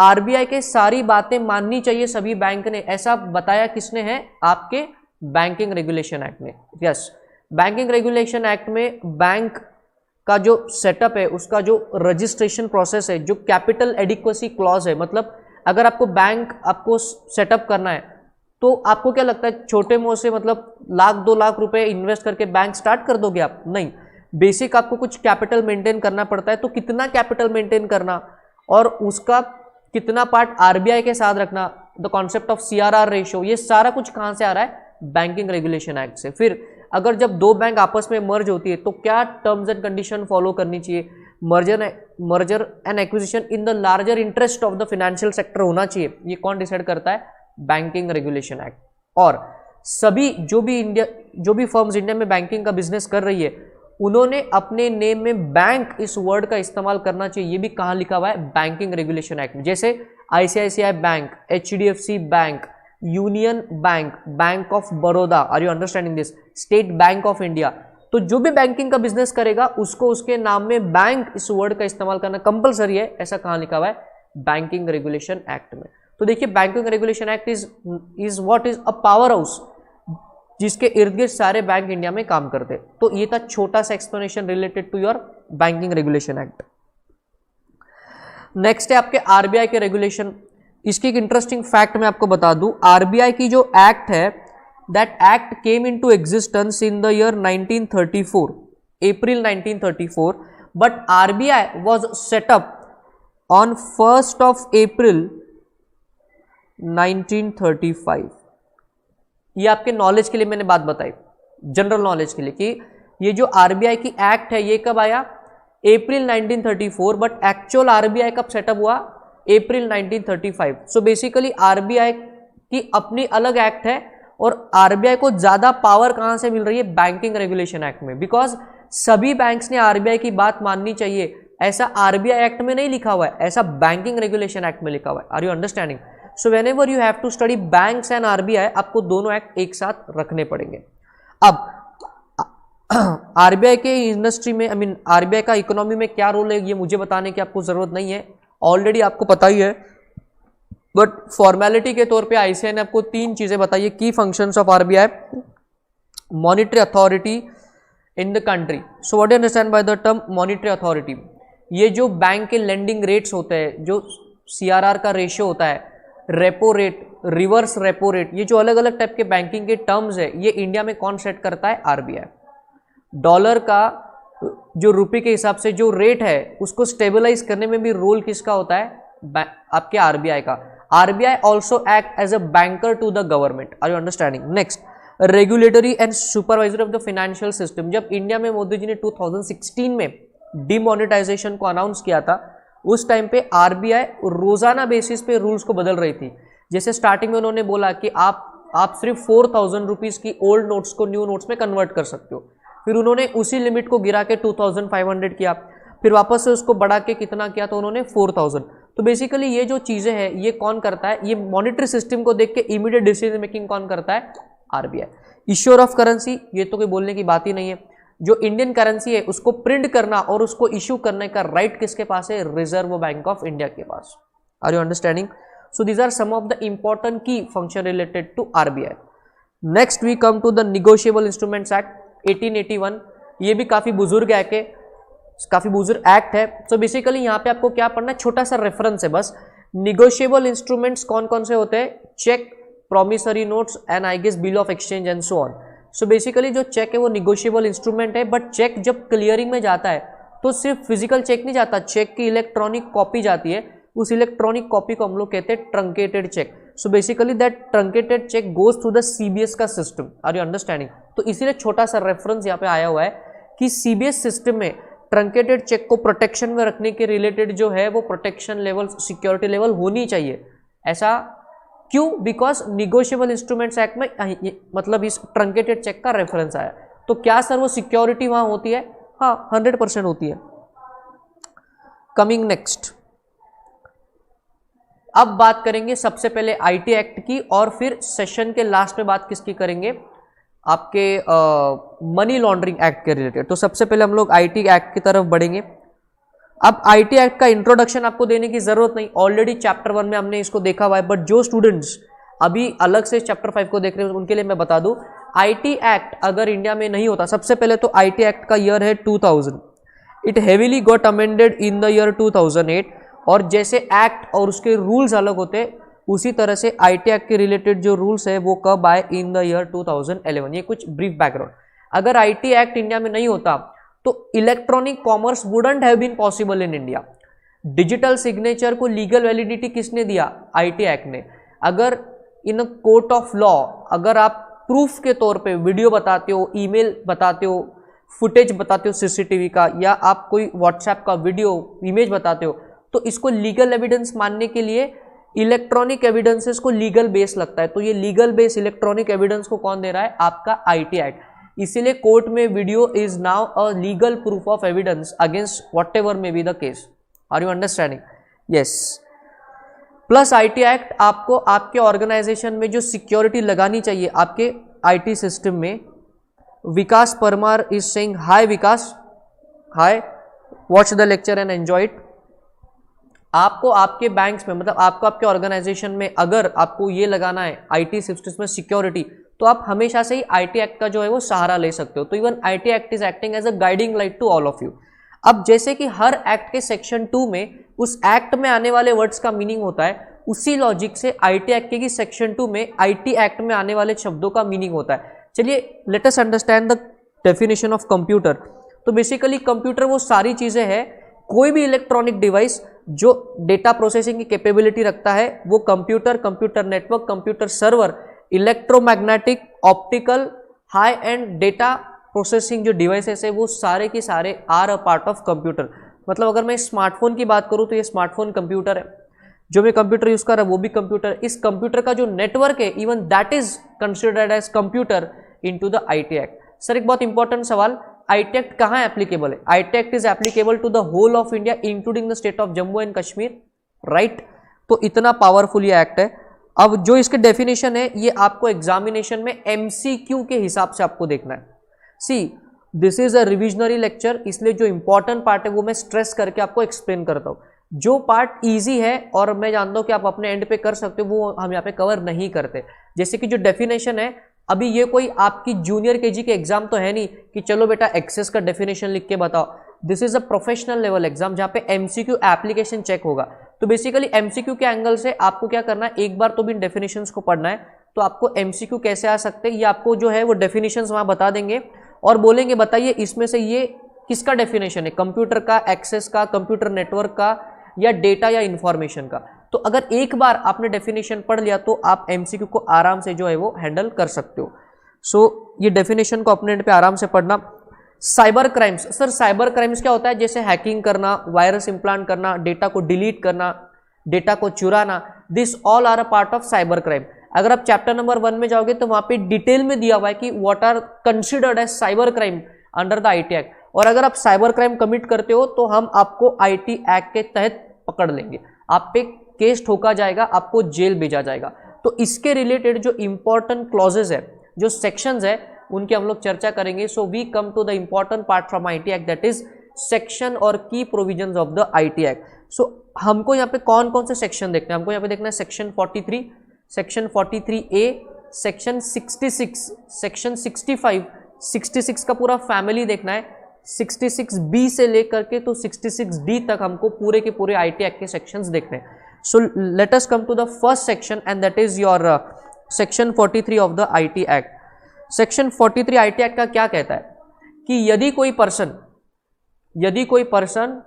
आरबीआई के सारी बातें माननी चाहिए सभी बैंक ने, ऐसा बताया किसने है? आपके बैंकिंग रेगुलेशन एक्ट ने। यस, बैंकिंग रेगुलेशन एक्ट में बैंक का जो सेटअप है, उसका जो रजिस्ट्रेशन प्रोसेस है, जो कैपिटल एडिक्वेसी क्लॉज है, मतलब अगर आपको बैंक आपको सेटअप करना है तो आपको क्या लगता है छोटे मोह से मतलब 1-2 लाख रुपए इन्वेस्ट करके बैंक स्टार्ट कर दोगे आप? नहीं, बेसिक आपको कुछ कैपिटल मेंटेन करना पड़ता है। तो कितना कैपिटल मेंटेन करना और उसका कितना पार्ट आरबीआई के साथ रखना, the concept of CRR ratio, ये सारा कुछ कहां से आ रहा है? बैंकिंग रेगुलेशन एक्ट से। फिर अगर जब दो बैंक आपस में मर्ज होती है तो क्या टर्म्स एंड कंडीशन फॉलो करनी चाहिए? Merger and acquisition in the larger interest of the financial sector होना चाहिए। ये कौन डिसाइड करता है? Banking regulation act. और सभी जो भी फर्म्स इंडिया में बैंकिंग का बिजनेस कर रही है, उन्होंने अपने नेम में बैंक इस वर्ड का इस्तेमाल करना चाहिए। ये भी कहां लिखा हुआ है? बैंकिंग रेगुलेशन एक्ट में। जैसे ICICI bank, HDFC bank, union bank, bank of Baroda, are you understanding this? State bank of India. तो जो भी बैंकिंग का बिजनेस करेगा उसको उसके नाम में बैंक इस वर्ड का इस्तेमाल करना कंपलसरी है। ऐसा कहां लिखा हुआ है? बैंकिंग रेगुलेशन एक्ट में। तो देखिए, banking regulation act is what is a power house जिसके इर्द गिर्द सारे बैंक इंडिया में काम करते। तो ये था छोटा सा explanation related to your banking regulation act. Next है आपके आरबीआई के रेगुलेशन। इसकी एक इंटरेस्टिंग फैक्ट मैं आपको बता दूं, आरबीआई की जो एक्ट है, that act came into existence in the year 1934, April 1934, but RBI was setup on 1st of April 1935। ये आपके नॉलेज के लिए मैंने बात बताई, जनरल नॉलेज के लिए, कि ये जो आरबीआई की एक्ट है ये कब आया? अप्रैल 1934, बट एक्चुअल आरबीआई कब सेटअप हुआ? अप्रैल 1935। सो बेसिकली आरबीआई की अपनी अलग एक्ट है और आरबीआई को ज्यादा पावर कहां से मिल रही है? बैंकिंग रेगुलेशन एक्ट में, बिकॉज सभी बैंक्स ने आरबीआई की बात माननी चाहिए, ऐसा आरबीआई एक्ट में नहीं लिखा हुआ है, ऐसा बैंकिंग रेगुलेशन एक्ट में लिखा हुआ है। Are you understanding? So whenever you have to study banks and RBI, आपको दोनों एक्ट एक साथ रखने पड़ेंगे। अब आरबीआई के इंडस्ट्री में, आई मीन आरबीआई का इकोनॉमी में क्या रोल है, ये मुझे बताने की आपको जरूरत नहीं है, ऑलरेडी आपको पता ही है, बट फॉर्मेलिटी के तौर पे आईसीआई ने आपको 3 चीजें बताई है, की functions of RBI, monetary authority in the country. So what do you understand by the term monetary authority? ये जो बैंक के लेंडिंग रेट्स होते हैं, जो सीआरआर का रेशियो होता है, repo rate, reverse repo rate, ये जो अलग अलग टाइप के बैंकिंग के टर्म्स है, ये इंडिया में कौन सेट करता है? आरबीआई। डॉलर का जो रुपये के हिसाब से जो रेट है, उसको स्टेबलाइज करने में भी रोल किसका होता है? आपके आरबीआई का। RBI also act as a banker to the government. Are you understanding? Next, regulatory and supervisor of the financial system. जब इंडिया में मोदी जी ने 2016 में डिमोनेटाइजेशन को अनाउंस किया था, उस टाइम पे आरबीआई रोजाना बेसिस पे रूल्स को बदल रही थी। जैसे स्टार्टिंग में उन्होंने बोला कि आप सिर्फ 4000 रुपीज की ओल्ड नोट्स को न्यू नोट्स में कन्वर्ट कर सकते हो, फिर उन्होंने उसी लिमिट को गिरा के 2500 किया, फिर वापस से उसको बढ़ा के कितना किया, तो उन्होंने 4000। तो बेसिकली ये जो चीजें हैं, ये कौन करता है? ये मॉनिटरी सिस्टम को देख के इमीडिएट डिसीजन मेकिंग कौन करता है? आरबीआई। इश्योर ऑफ करेंसी, ये तो कोई बोलने की बात ही नहीं है। जो इंडियन करेंसी है उसको प्रिंट करना और उसको इश्यू करने का राइट किसके पास है? रिजर्व बैंक ऑफ इंडिया के पास। Are you understanding? So these are some of the important key function related to RBI. Next we come to the negotiable instruments act 1881। ये भी काफी बुजुर्ग एक्ट है। सो बेसिकली यहाँ पे आपको क्या पढ़ना है? छोटा सा रेफरेंस है बस। निगोशिएबल इंस्ट्रूमेंट्स कौन कौन से होते हैं? Cheque, promissory notes and I guess bill of exchange and so on. So basically जो चेक है वो निगोशिएबल इंस्ट्रूमेंट है, बट चेक जब क्लियरिंग में जाता है तो सिर्फ फिजिकल चेक नहीं जाता, चेक की इलेक्ट्रॉनिक कॉपी जाती है। उस इलेक्ट्रॉनिक कॉपी को हम लोग कहते हैं truncated cheque. So basically that truncated cheque goes through the CBS का सिस्टम। Are you understanding? तो इसीलिए छोटा सा रेफरेंस यहाँ पे आया हुआ है कि सीबीएस सिस्टम में ट्रंकेटेड चेक को प्रोटेक्शन में रखने के रिलेटेड जो है वो प्रोटेक्शन लेवल, सिक्योरिटी लेवल होनी चाहिए। ऐसा क्यों? बिकॉज निगोशिएबल इंस्ट्रूमेंट्स एक्ट में मतलब इस ट्रंकेटेड चेक का रेफरेंस आया। तो क्या सर वो सिक्योरिटी वहां होती है? हाँ, 100% होती है। कमिंग नेक्स्ट, अब बात करेंगे सबसे पहले आईटी एक्ट की और फिर सेशन के लास्ट में बात किसकी करेंगे? आपके मनी लॉन्ड्रिंग एक्ट के रिलेटेड। तो सबसे पहले हम लोग आईटी एक्ट की तरफ बढ़ेंगे। अब आईटी एक्ट का इंट्रोडक्शन आपको देने की जरूरत नहीं, ऑलरेडी चैप्टर 1 में हमने इसको देखा हुआ है, बट जो स्टूडेंट्स अभी अलग से चैप्टर 5 को देख रहे हैं उनके लिए मैं बता दूं, आईटी एक्ट अगर इंडिया में नहीं होता, सबसे पहले तो आईटी एक्ट का ईयर है 2000। It heavily got amended in the year 2008। और जैसे एक्ट और उसके रूल्स अलग होते, उसी तरह से आईटी एक्ट के रिलेटेड जो रूल्स है वो कब आए? In the year 2011। ये कुछ ब्रीफ बैकग्राउंड। अगर आईटी एक्ट इंडिया में नहीं होता तो electronic commerce wouldn't have been possible in India. Digital signature को लीगल वैलिडिटी किसने दिया? आईटी एक्ट ने। अगर in a court of law अगर आप प्रूफ के तौर पे वीडियो बताते हो, ईमेल बताते हो, फुटेज बताते हो सीसीटीवी का, या आप कोई व्हाट्सएप का वीडियो इमेज बताते हो, तो इसको लीगल एविडेंस मानने के लिए इलेक्ट्रॉनिक एविडेंसेस को लीगल बेस लगता है। तो ये लीगल बेस इलेक्ट्रॉनिक एविडेंस को कौन दे रहा है? आपका आईटी एक्ट। इसीलिए कोर्ट में video is now a legal proof of evidence against whatever may be the case. Are you understanding? Yes. Plus IT act आपको आपके ऑर्गेनाइजेशन में जो सिक्योरिटी लगानी चाहिए आपके आईटी सिस्टम में। Vikas Parmar is saying hi Vikas, hi, watch the lecture and enjoy it. आपको आपके बैंक्स में, मतलब आपको आपके ऑर्गेनाइजेशन में अगर आपको ये लगाना है आईटी सिस्टम्स में सिक्योरिटी, तो आप हमेशा से ही आईटी एक्ट का जो है वो सहारा ले सकते हो। तो even IT act is acting as a guiding light to all of you. अब जैसे कि हर एक्ट के सेक्शन 2 में उस एक्ट में आने वाले वर्ड्स का मीनिंग होता है, उसी लॉजिक से आईटी एक्ट के सेक्शन 2 में आईटी एक्ट में आने वाले शब्दों का मीनिंग होता है। चलिए let us understand the definition of computer. तो बेसिकली कंप्यूटर वो सारी चीजें हैं, कोई भी इलेक्ट्रॉनिक डिवाइस जो डेटा प्रोसेसिंग की कैपेबिलिटी रखता है वो computer, computer network, computer server, electromagnetic, optical, high end data processing जो डिवाइसेस है वो सारे के सारे are a part of computer. मतलब अगर मैं स्मार्टफोन की बात करूँ तो ये स्मार्टफोन कंप्यूटर है, जो मैं कंप्यूटर यूज कर रहा हूँ वो भी कंप्यूटर। इस कंप्यूटर का जो नेटवर्क है even that is considered as computer into the IT act. Sir एक बहुत इंपॉर्टेंट सवाल, आईटी एक्ट कहाँ एप्लीकेबल है? IT act is applicable to the whole of India including the state of Jammu and Kashmir, right. तो इतना powerful ये act है। अब जो इसके डेफिनेशन है ये आपको एग्जामिनेशन में एमसीक्यू के हिसाब से आपको देखना है। See this is a revisionary lecture, इसलिए जो इंपॉर्टेंट पार्ट है वो मैं स्ट्रेस करके आपको एक्सप्लेन करता हूँ। जो पार्ट इजी है और मैं जानता हूँ कि आप अपने एंड पे कर सकते हो वो हम यहाँ पे कवर नहीं करते। जैसे कि जो डेफिनेशन है, अभी ये कोई आपकी जूनियर केजी के एग्जाम तो है नहीं कि चलो बेटा एक्सेस का डेफिनेशन लिख के बताओ। This is a professional level exam जहाँ पे एमसीक्यू एप्लीकेशन चेक होगा। तो बेसिकली एमसीक्यू के एंगल से आपको क्या करना है, एक बार तो भी इन डेफिनेशंस को पढ़ना है। तो आपको एमसीक्यू कैसे आ सकते हैं ये आपको जो है वो डेफिनेशंस वहाँ बता देंगे और बोलेंगे बताइए इसमें से ये किसका डेफिनेशन है, कंप्यूटर का, एक्सेस का, कंप्यूटर नेटवर्क का, या डेटा या इंफॉर्मेशन का। तो अगर एक बार आपने डेफिनेशन पढ़ लिया तो आप एमसीक्यू को आराम से जो है वो हैंडल कर सकते हो। सो ये डेफिनेशन को अपने एंड पे आराम से पढ़ना। Cyber crimes, sir cyber crimes क्या होता है? जैसे हैकिंग करना, वायरस इंप्लांट करना, डेटा को डिलीट करना, डेटा को चुराना, this all are a part of cyber crime. अगर आप चैप्टर नंबर 1 में जाओगे तो वहां पे डिटेल में दिया हुआ है कि what are considered as cyber crime under the IT act. और अगर आप साइबर क्राइम कमिट करते हो तो हम आपको आईटी एक्ट के तहत पकड़ लेंगे, आप पे केस ठोका जाएगा, आपको जेल भेजा जाएगा। तो इसके रिलेटेड जो इंपॉर्टेंट क्लॉजेज है, जो सेक्शंस है, उनकी हम लोग चर्चा करेंगे। So we come to the important part from IT act, that is section और key provisions of the IT act. सो हमको यहाँ पे कौन कौन से सेक्शन देखना है? हमको यहाँ पे देखना है section 43, section 43A, section 66, section 65, 66 का पूरा फैमिली देखना है, 66B से लेकर के तो 66D तक हमको पूरे के पूरे आईटी एक्ट के सेक्शंस देखने हैं। So let us come to the first section and that is your section 43 of the IT act. Section 43 IT act का क्या कहता है कि यदि कोई पर्सन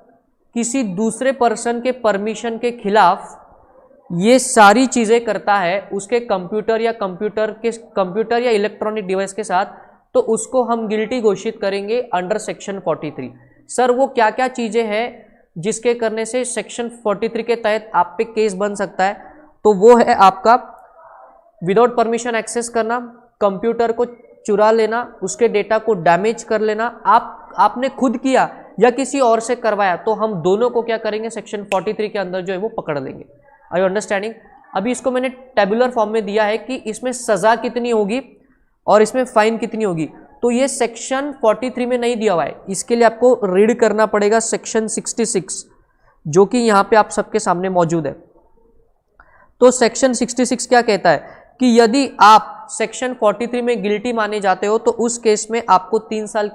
किसी दूसरे पर्सन के परमिशन के खिलाफ ये सारी चीजें करता है उसके कंप्यूटर या इलेक्ट्रॉनिक डिवाइस के साथ, तो उसको हम गिल्टी घोषित करेंगे अंडर सेक्शन 43। सर वो क्या क्या चीजें हैं जिसके करने से सेक्शन 43 के तहत आप पे केस बन सकता है? तो वो है आपका विदाउट परमिशन एक्सेस करना, कंप्यूटर को चुरा लेना, उसके डेटा को डैमेज कर लेना, आपने खुद किया या किसी और से करवाया, तो हम दोनों को क्या करेंगे, सेक्शन 43 के अंदर जो है वो पकड़ लेंगे। Are you understanding? अभी इसको मैंने टेबुलर फॉर्म में दिया है कि इसमें सजा कितनी होगी और इसमें फाइन कितनी होगी। तो ये सेक्शन 43 में नहीं दिया हुआ है, इसके लिए आपको रीड करना पड़ेगा सेक्शन 66, जो कि यहाँ पे आप सबके सामने मौजूद है। तो सेक्शन 66 क्या कहता है कि यदि आप सेक्शन 43 में गिल्टी माने जाते हो तो उस केस में आपको 3 साल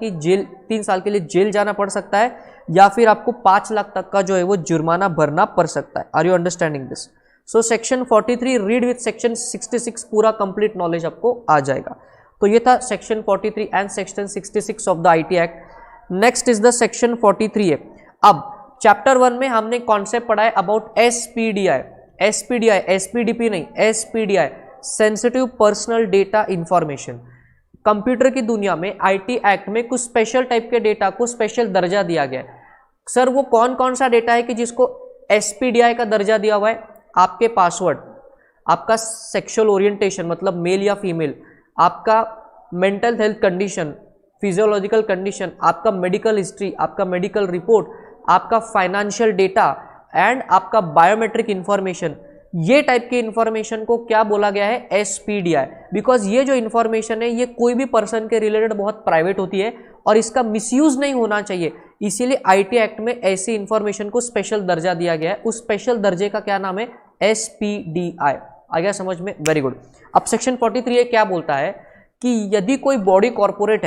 के लिए जेल जाना पड़ सकता है या फिर आपको 5 लाख तक का जो है वो जुर्माना भरना पड़ सकता है। Are you understanding this? So section 43 read with section 66, पूरा कंप्लीट नॉलेज आपको आ जाएगा। तो ये था section 43 and section 66 of the IT act. Next is the section 43A। अब चैप्टर 1 में हमने कॉन्सेप्ट पढ़ा है अबाउट एसपीडीआई, एसपीडीपी नहीं, SPDI, sensitive personal data information. Computer की दुनिया में आईटी एक्ट में कुछ स्पेशल टाइप के डेटा को स्पेशल दर्जा दिया गया है। सर वो कौन कौन सा डेटा है कि जिसको एसपीडीआई का दर्जा दिया हुआ है? आपके पासवर्ड, आपका सेक्सुअल ओरिएंटेशन मतलब मेल या फीमेल, आपका mental health condition, physiological condition, आपका मेडिकल हिस्ट्री, आपका मेडिकल रिपोर्ट, आपका फाइनेंशियल डेटा एंड आपका बायोमेट्रिक इंफॉर्मेशन। ये टाइप के इंफॉर्मेशन को क्या बोला गया है? एसपीडीआई। बिकॉज ये जो इंफॉर्मेशन है ये कोई भी पर्सन के रिलेटेड बहुत प्राइवेट होती है और इसका मिसयूज नहीं होना चाहिए, इसीलिए आईटी एक्ट में ऐसी इंफॉर्मेशन को स्पेशल दर्जा दिया गया है। उस स्पेशल दर्जे का क्या नाम है? एसपीडीआई। आ गया समझ में? Very good. अब सेक्शन 43A क्या बोलता है कि यदि कोई बॉडी कॉर्पोरेट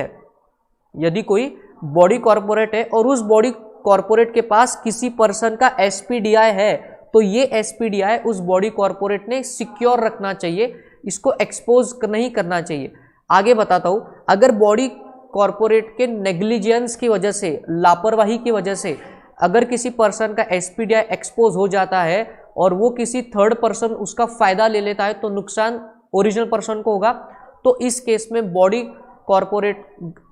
है, और उस बॉडी कॉर्पोरेट के पास किसी पर्सन का एसपीडीआई है, तो ये एसपीडीआई उस बॉडी कॉर्पोरेट ने सिक्योर रखना चाहिए, इसको एक्सपोज नहीं करना चाहिए। आगे बताता हूं, अगर बॉडी कॉर्पोरेट के नेग्लिजेंस की वजह से, लापरवाही की वजह से अगर किसी पर्सन का एसपीडीआई एक्सपोज हो जाता है और वो किसी थर्ड पर्सन उसका फायदा ले लेता है, तो नुकसान ओरिजिनल पर्सन को होगा। तो इस केस में बॉडी कॉरपोरेट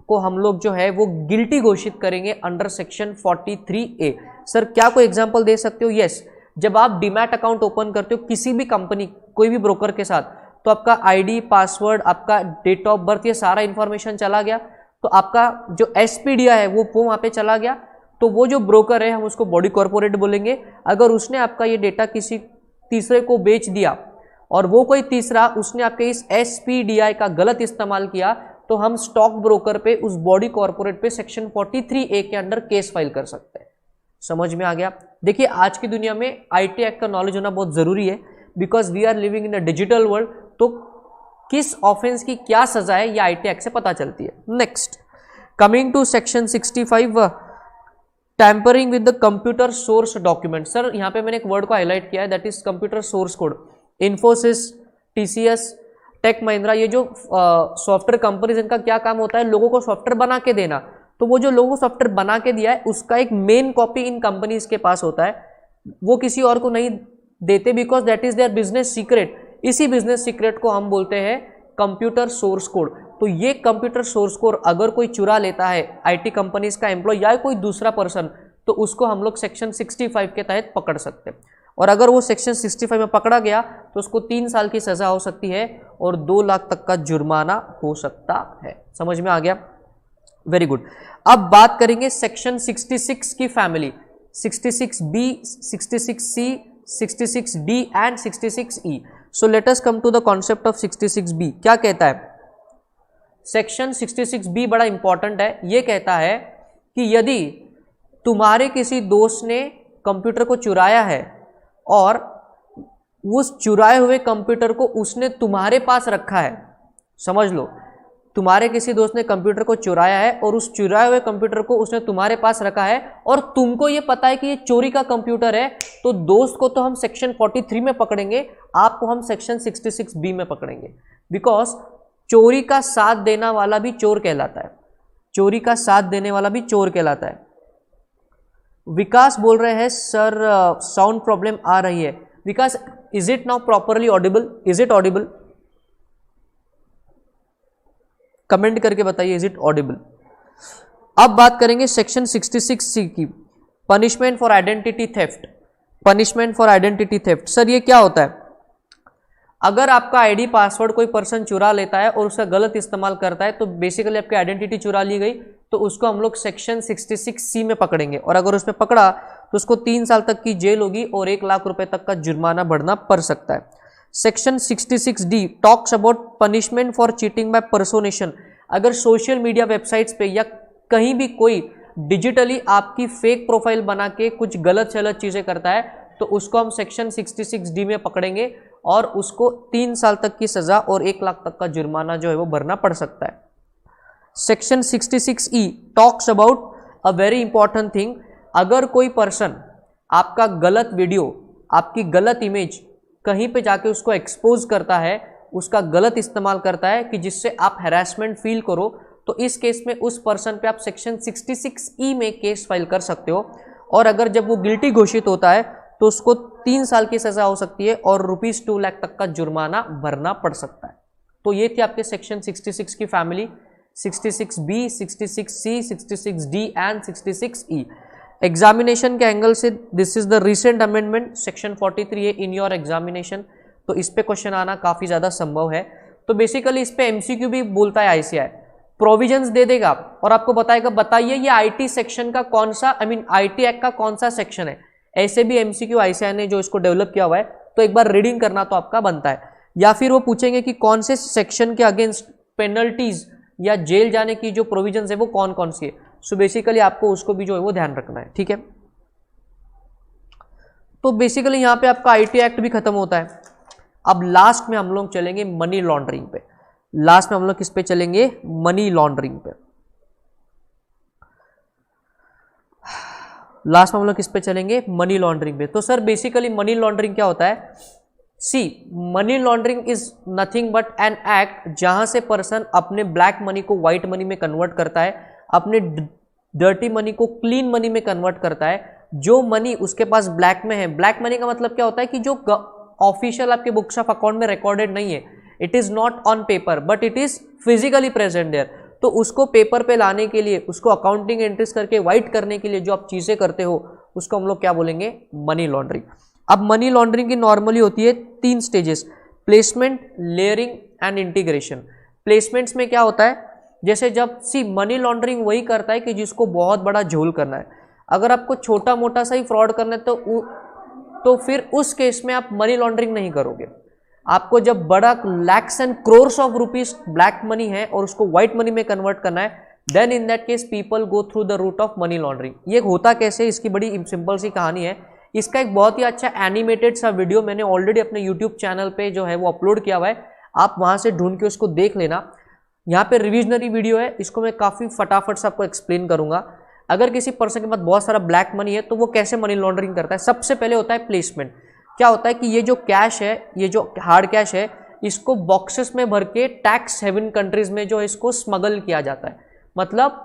को हम लोग जो है वो गिल्टी घोषित करेंगे अंडर सेक्शन 43A। सर क्या कोई एग्जांपल दे सकते हो? यस, जब आप डीमैट अकाउंट ओपन करते हो किसी भी कंपनी, कोई भी ब्रोकर के साथ, तो आपका आईडी, पासवर्ड, आपका डेट ऑफ बर्थ, ये सारा इंफॉर्मेशन चला गया, तो आपका जो एसपीडीआई है वो वहाँ पे चला गया, तो वो जो ब्रोकर है हम उसको बॉडी कॉर्पोरेट बोलेंगे। अगर उसने आपका ये डेटा किसी तीसरे को बेच दिया और वो कोई तीसरा उसने आपके इस एसपीडीआई का गलत इस्तेमाल किया, तो हम स्टॉक ब्रोकर पे, उस बॉडी कॉर्पोरेट पे सेक्शन 43A के अंडर केस फाइल कर सकते हैं। समझ में आ गया? देखिए आज की दुनिया में आईटी एक्ट का नॉलेज होना बहुत जरूरी है, because we are living in a digital world. तो किस ऑफेंस की क्या सजा है ये आईटी एक्ट से पता चलती है। Next, coming to section 65, tampering with the computer source document. Sir यहाँ पे मैंने एक वर्ड को हाईलाइट किया है, that is computer source code. Infosys, TCS, Tech Mahindra, ये जो सॉफ्टवेयर कंपनीज, इनका क्या काम होता है? लोगों को सॉफ्टवेयर बना के देना। तो वो जो लोगों को सॉफ्टवेयर बना के दिया है उसका एक मेन कॉपी इन कंपनीज के पास होता है, वो किसी और को नहीं देते, because that is their business secret. इसी बिजनेस सीक्रेट को हम बोलते हैं कंप्यूटर सोर्स कोड। तो ये कंप्यूटर सोर्स कोड अगर कोई चुरा लेता है, आईटी कंपनीज का एम्प्लॉय या कोई दूसरा पर्सन, तो उसको हम लोग सेक्शन 65 के तहत पकड़ सकते हैं। और अगर वो सेक्शन 65 में पकड़ा गया तो उसको 3 साल की सजा हो सकती है और 2 लाख तक का जुर्माना हो सकता है। समझ में आ गया? Very good. अब बात करेंगे सेक्शन 66 की family, 66B, 66C, 66D and 66E। So let us come to the concept of 66B। क्या कहता है? सेक्शन 66B बड़ा इंपॉर्टेंट है। ये कहता है कि यदि तुम्हारे किसी दोस्त ने कंप्यूटर को चुराया है और उस चुराए हुए कंप्यूटर को उसने तुम्हारे पास रखा है, समझ लो तुम्हारे किसी दोस्त ने कंप्यूटर को चुराया है और उस चुराए हुए कंप्यूटर को उसने तुम्हारे पास रखा है और तुमको ये पता है कि ये चोरी का कंप्यूटर है, तो दोस्त को तो हम सेक्शन 43 में पकड़ेंगे, आपको हम सेक्शन 66B में पकड़ेंगे। बिकॉज चोरी का साथ देने वाला भी चोर कहलाता है, चोरी का साथ देने वाला भी चोर कहलाता है। विकास बोल रहे हैं सर साउंड प्रॉब्लम आ रही है। Vikas, is it now properly audible? Is it audible? Comment करके बताइए, इज इट ऑडिबल? अब बात करेंगे सेक्शन 66C की, punishment for identity theft. Punishment for identity theft, sir ये क्या होता है? अगर आपका आईडी पासवर्ड कोई पर्सन चुरा लेता है और उसका गलत इस्तेमाल करता है, तो बेसिकली आपकी आइडेंटिटी चुरा ली गई, तो उसको हम लोग सेक्शन 66C में पकड़ेंगे और अगर उसमें पकड़ा तो उसको 3 साल तक की जेल होगी और 1 लाख रुपए तक का जुर्माना भरना पड़ सकता है। Section 66D talks about punishment for cheating by personation. अगर सोशल मीडिया वेबसाइट्स पे या कहीं भी कोई डिजिटली आपकी फेक प्रोफाइल बना के कुछ गलत सलत चीज़ें करता है, तो उसको हम सेक्शन 66D में पकड़ेंगे और उसको 3 साल तक की सजा और 1 लाख तक का जुर्माना जो है वो भरना पड़ सकता है। Section 66E talks about a very important thing. अगर कोई पर्सन आपका गलत वीडियो, आपकी गलत इमेज कहीं पे जाके उसको एक्सपोज करता है, उसका गलत इस्तेमाल करता है कि जिससे आप हैरेसमेंट फील करो, तो इस केस में उस पर्सन पे आप सेक्शन 66E में केस फाइल कर सकते हो और अगर जब वो गिल्टी घोषित होता है तो उसको 3 साल की सजा हो सकती है और ₹2 लाख तक का जुर्माना भरना पड़ सकता है। तो ये थी आपके सेक्शन 66 की family, 66B, 66C, 66D and 66E। Examination के एंगल से this is the recent amendment section 43A in your examination, तो इस पे क्वेश्चन आना काफ़ी ज़्यादा संभव है। तो बेसिकली इस पे एमसीक्यू भी बोलता है आईसीआई, प्रोविजंस दे देगा और आपको बताएगा बताइए ये आईटी सेक्शन का कौन सा, आईटी एक्ट का कौन सा सेक्शन है। ऐसे भी एमसीक्यू आईसीआई ने जो इसको डेवलप किया हुआ है, तो एक बार रीडिंग करना तो आपका बनता है। या फिर वो पूछेंगे कि कौन से सेक्शन के अगेंस्ट पेनल्टीज या जेल जाने की जो प्रोविजंस है वो कौन कौन सी है। सो बेसिकली आपको उसको भी जो है वो ध्यान रखना है, ठीक है। तो बेसिकली यहाँ पे आपका आईटी एक्ट भी खत्म होता है। अब लास्ट में हम लोग चलेंगे मनी लॉन्ड्रिंग पे। लास्ट में हम लोग किस पे चलेंगे? मनी लॉन्ड्रिंग पे। लास्ट में हम लोग किस पे चलेंगे? मनी लॉन्ड्रिंग पे। तो सर बेसिकली मनी लॉन्ड्रिंग क्या होता है? See, money laundering is nothing but an act जहां से पर्सन अपने ब्लैक मनी को व्हाइट मनी में कन्वर्ट करता है, अपने डर्टी मनी को क्लीन मनी में कन्वर्ट करता है। जो मनी उसके पास ब्लैक में है, ब्लैक मनी का मतलब क्या होता है कि जो ऑफिशियल आपके बुक्स ऑफ अकाउंट में रिकॉर्डेड नहीं है, it is not on paper but it is physically present there. तो उसको पेपर पे लाने के लिए, उसको अकाउंटिंग एंट्रीज करके वाइट करने के लिए जो आप चीज़ें करते हो उसको हम लोग क्या बोलेंगे, मनी लॉन्ड्रिंग। अब मनी लॉन्ड्रिंग की नॉर्मली होती है 3 stages, placement, layering and integration. Placements में क्या होता है, जैसे जब मनी लॉन्ड्रिंग वही करता है कि जिसको बहुत बड़ा झोल करना है। अगर आपको छोटा मोटा सा ही फ्रॉड करना है तो फिर उस केस में आप मनी लॉन्ड्रिंग नहीं करोगे। आपको जब बड़ा lakhs and crores of rupees black money है और उसको व्हाइट मनी में कन्वर्ट करना है, then in that case people go through the route of money laundering. ये होता कैसे, इसकी बड़ी सिंपल सी कहानी है। इसका एक बहुत ही अच्छा एनिमेटेड सा वीडियो मैंने ऑलरेडी अपने यूट्यूब चैनल पे जो है वो अपलोड किया हुआ है, आप वहां से ढूंढ के उसको देख लेना। यहाँ पे रिविजनरी वीडियो है, इसको मैं काफ़ी फटाफट से आपको एक्सप्लेन करूंगा। अगर किसी पर्सन के पास बहुत सारा ब्लैक मनी है तो वो कैसे मनी लॉन्ड्रिंग करता है। सबसे पहले होता है प्लेसमेंट। क्या होता है कि ये जो कैश है, ये जो हार्ड कैश है, इसको बॉक्सेस में भर के टैक्स हेवन कंट्रीज में जो है इसको स्मगल किया जाता है। मतलब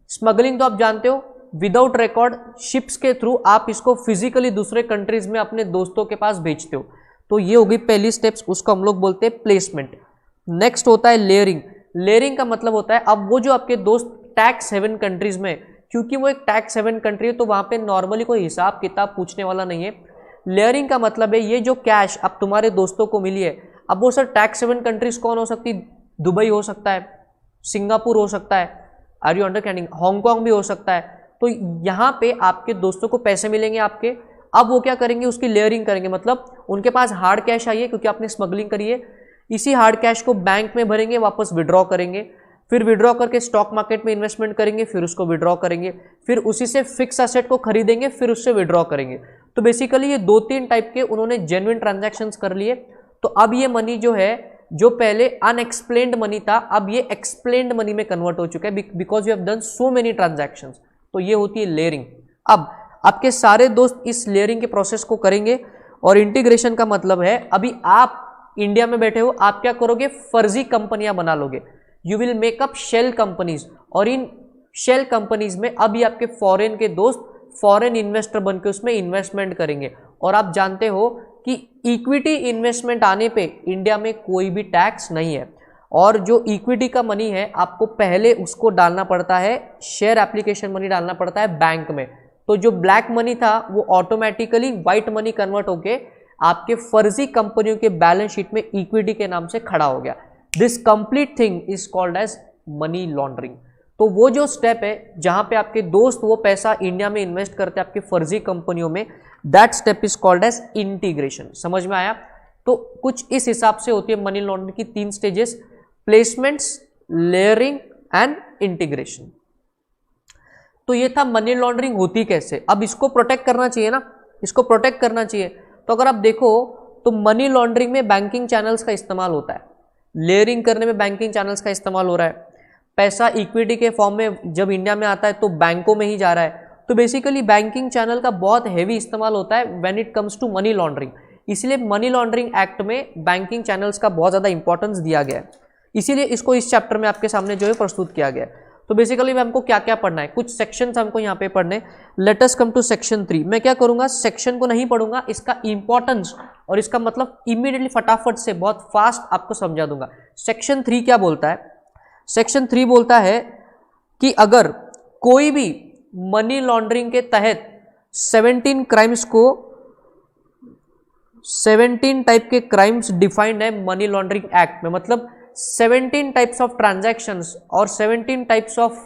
स्मगलिंग तो आप जानते हो, विदाउट रिकॉर्ड शिप्स के थ्रू आप इसको फिजिकली दूसरे कंट्रीज में अपने दोस्तों के पास भेजते हो। तो ये होगी पहली स्टेप्स, उसको हम लोग बोलते हैं प्लेसमेंट। नेक्स्ट होता है लेयरिंग। लेयरिंग का मतलब होता है अब वो जो आपके दोस्त टैक्स हेवन कंट्रीज में, क्योंकि वो एक टैक्स हेवन कंट्री है तो वहां पे नॉर्मली कोई हिसाब किताब पूछने वाला नहीं है। लेयरिंग का मतलब है ये जो कैश अब तुम्हारे दोस्तों को मिली है, अब वो सर टैक्स हेवन कंट्रीज कौन हो सकती, दुबई हो सकता है, सिंगापुर हो सकता है, आर यू अंडरस्टैंडिंग, हांगकांग भी हो सकता है। तो यहाँ पे आपके दोस्तों को पैसे मिलेंगे आपके, अब वो क्या करेंगे, उसकी लेयरिंग करेंगे। मतलब उनके पास हार्ड कैश आई है क्योंकि आपने स्मगलिंग करी है, इसी हार्ड कैश को बैंक में भरेंगे, वापस विड्रॉ करेंगे, फिर विड्रॉ करके स्टॉक मार्केट में इन्वेस्टमेंट करेंगे, फिर उसको विड्रॉ करेंगे, फिर उसी से फिक्स एसेट को खरीदेंगे, फिर उससे विड्रॉ करेंगे। तो बेसिकली ये 2-3 टाइप के उन्होंने जेन्युइन ट्रांजैक्शंस कर लिए। तो अब ये मनी जो है, जो पहले अनएक्सप्लेन्ड मनी था, अब ये एक्सप्लेन्ड मनी में कन्वर्ट हो चुका है because you have done so many transactions. तो ये होती है लेयरिंग। अब आपके सारे दोस्त इस लेयरिंग के प्रोसेस को करेंगे। और इंटीग्रेशन का मतलब है अभी आप इंडिया में बैठे हो, आप क्या करोगे, फर्जी कंपनियां बना लोगे। You will make up shell companies, और इन शेल कंपनीज में अभी आपके फॉरेन के दोस्त फॉरेन इन्वेस्टर बनकर उसमें इन्वेस्टमेंट करेंगे। और आप जानते हो कि इक्विटी इन्वेस्टमेंट आने पे इंडिया में कोई भी टैक्स नहीं है, और जो इक्विटी का मनी है आपको पहले उसको डालना पड़ता है, शेयर एप्लीकेशन मनी डालना पड़ता है बैंक में। तो जो ब्लैक मनी था वो ऑटोमेटिकली व्हाइट मनी कन्वर्ट होके आपके फर्जी कंपनियों के बैलेंस शीट में इक्विटी के नाम से खड़ा हो गया। This complete thing is called as money laundering. तो वो जो स्टेप है जहां पे आपके दोस्त वो पैसा इंडिया में इन्वेस्ट करते हैं आपके फर्जी कंपनियों में, that step is called as integration. समझ में आया? तो कुछ इस हिसाब से होती है मनी लॉन्ड्रिंग की 3 stages, placements, layering and integration. तो ये था मनी लॉन्ड्रिंग होती कैसे। अब इसको प्रोटेक्ट करना चाहिए ना, इसको प्रोटेक्ट करना चाहिए। तो अगर आप देखो तो मनी लॉन्ड्रिंग में बैंकिंग चैनल्स का इस्तेमाल होता है, लेयरिंग करने में बैंकिंग चैनल्स का इस्तेमाल हो रहा है, पैसा इक्विटी के फॉर्म में जब इंडिया में आता है तो बैंकों में ही जा रहा है। तो बेसिकली बैंकिंग चैनल का बहुत हैवी इस्तेमाल होता है when it comes to money laundering. इसलिए मनी लॉन्ड्रिंग एक्ट में बैंकिंग चैनल्स का बहुत ज़्यादा इंपॉर्टेंस दिया गया है, इसीलिए इसको इस चैप्टर में आपके सामने जो है प्रस्तुत किया गया है। तो बेसिकली हमको क्या क्या पढ़ना है, कुछ सेक्शंस हमको यहाँ पे पढ़ने। Let us come to section 3। मैं क्या करूँगा, सेक्शन को नहीं पढ़ूंगा, इसका इंपॉर्टेंस और इसका मतलब इमीडिएटली फटाफट से बहुत फास्ट आपको समझा दूंगा। सेक्शन 3 क्या बोलता है? सेक्शन 3 बोलता है कि अगर कोई भी मनी लॉन्ड्रिंग के तहत 17 क्राइम्स को, 17 टाइप के क्राइम्स डिफाइंड है मनी लॉन्ड्रिंग एक्ट में। मतलब 17 टाइप्स ऑफ ट्रांजैक्शंस और 17 types of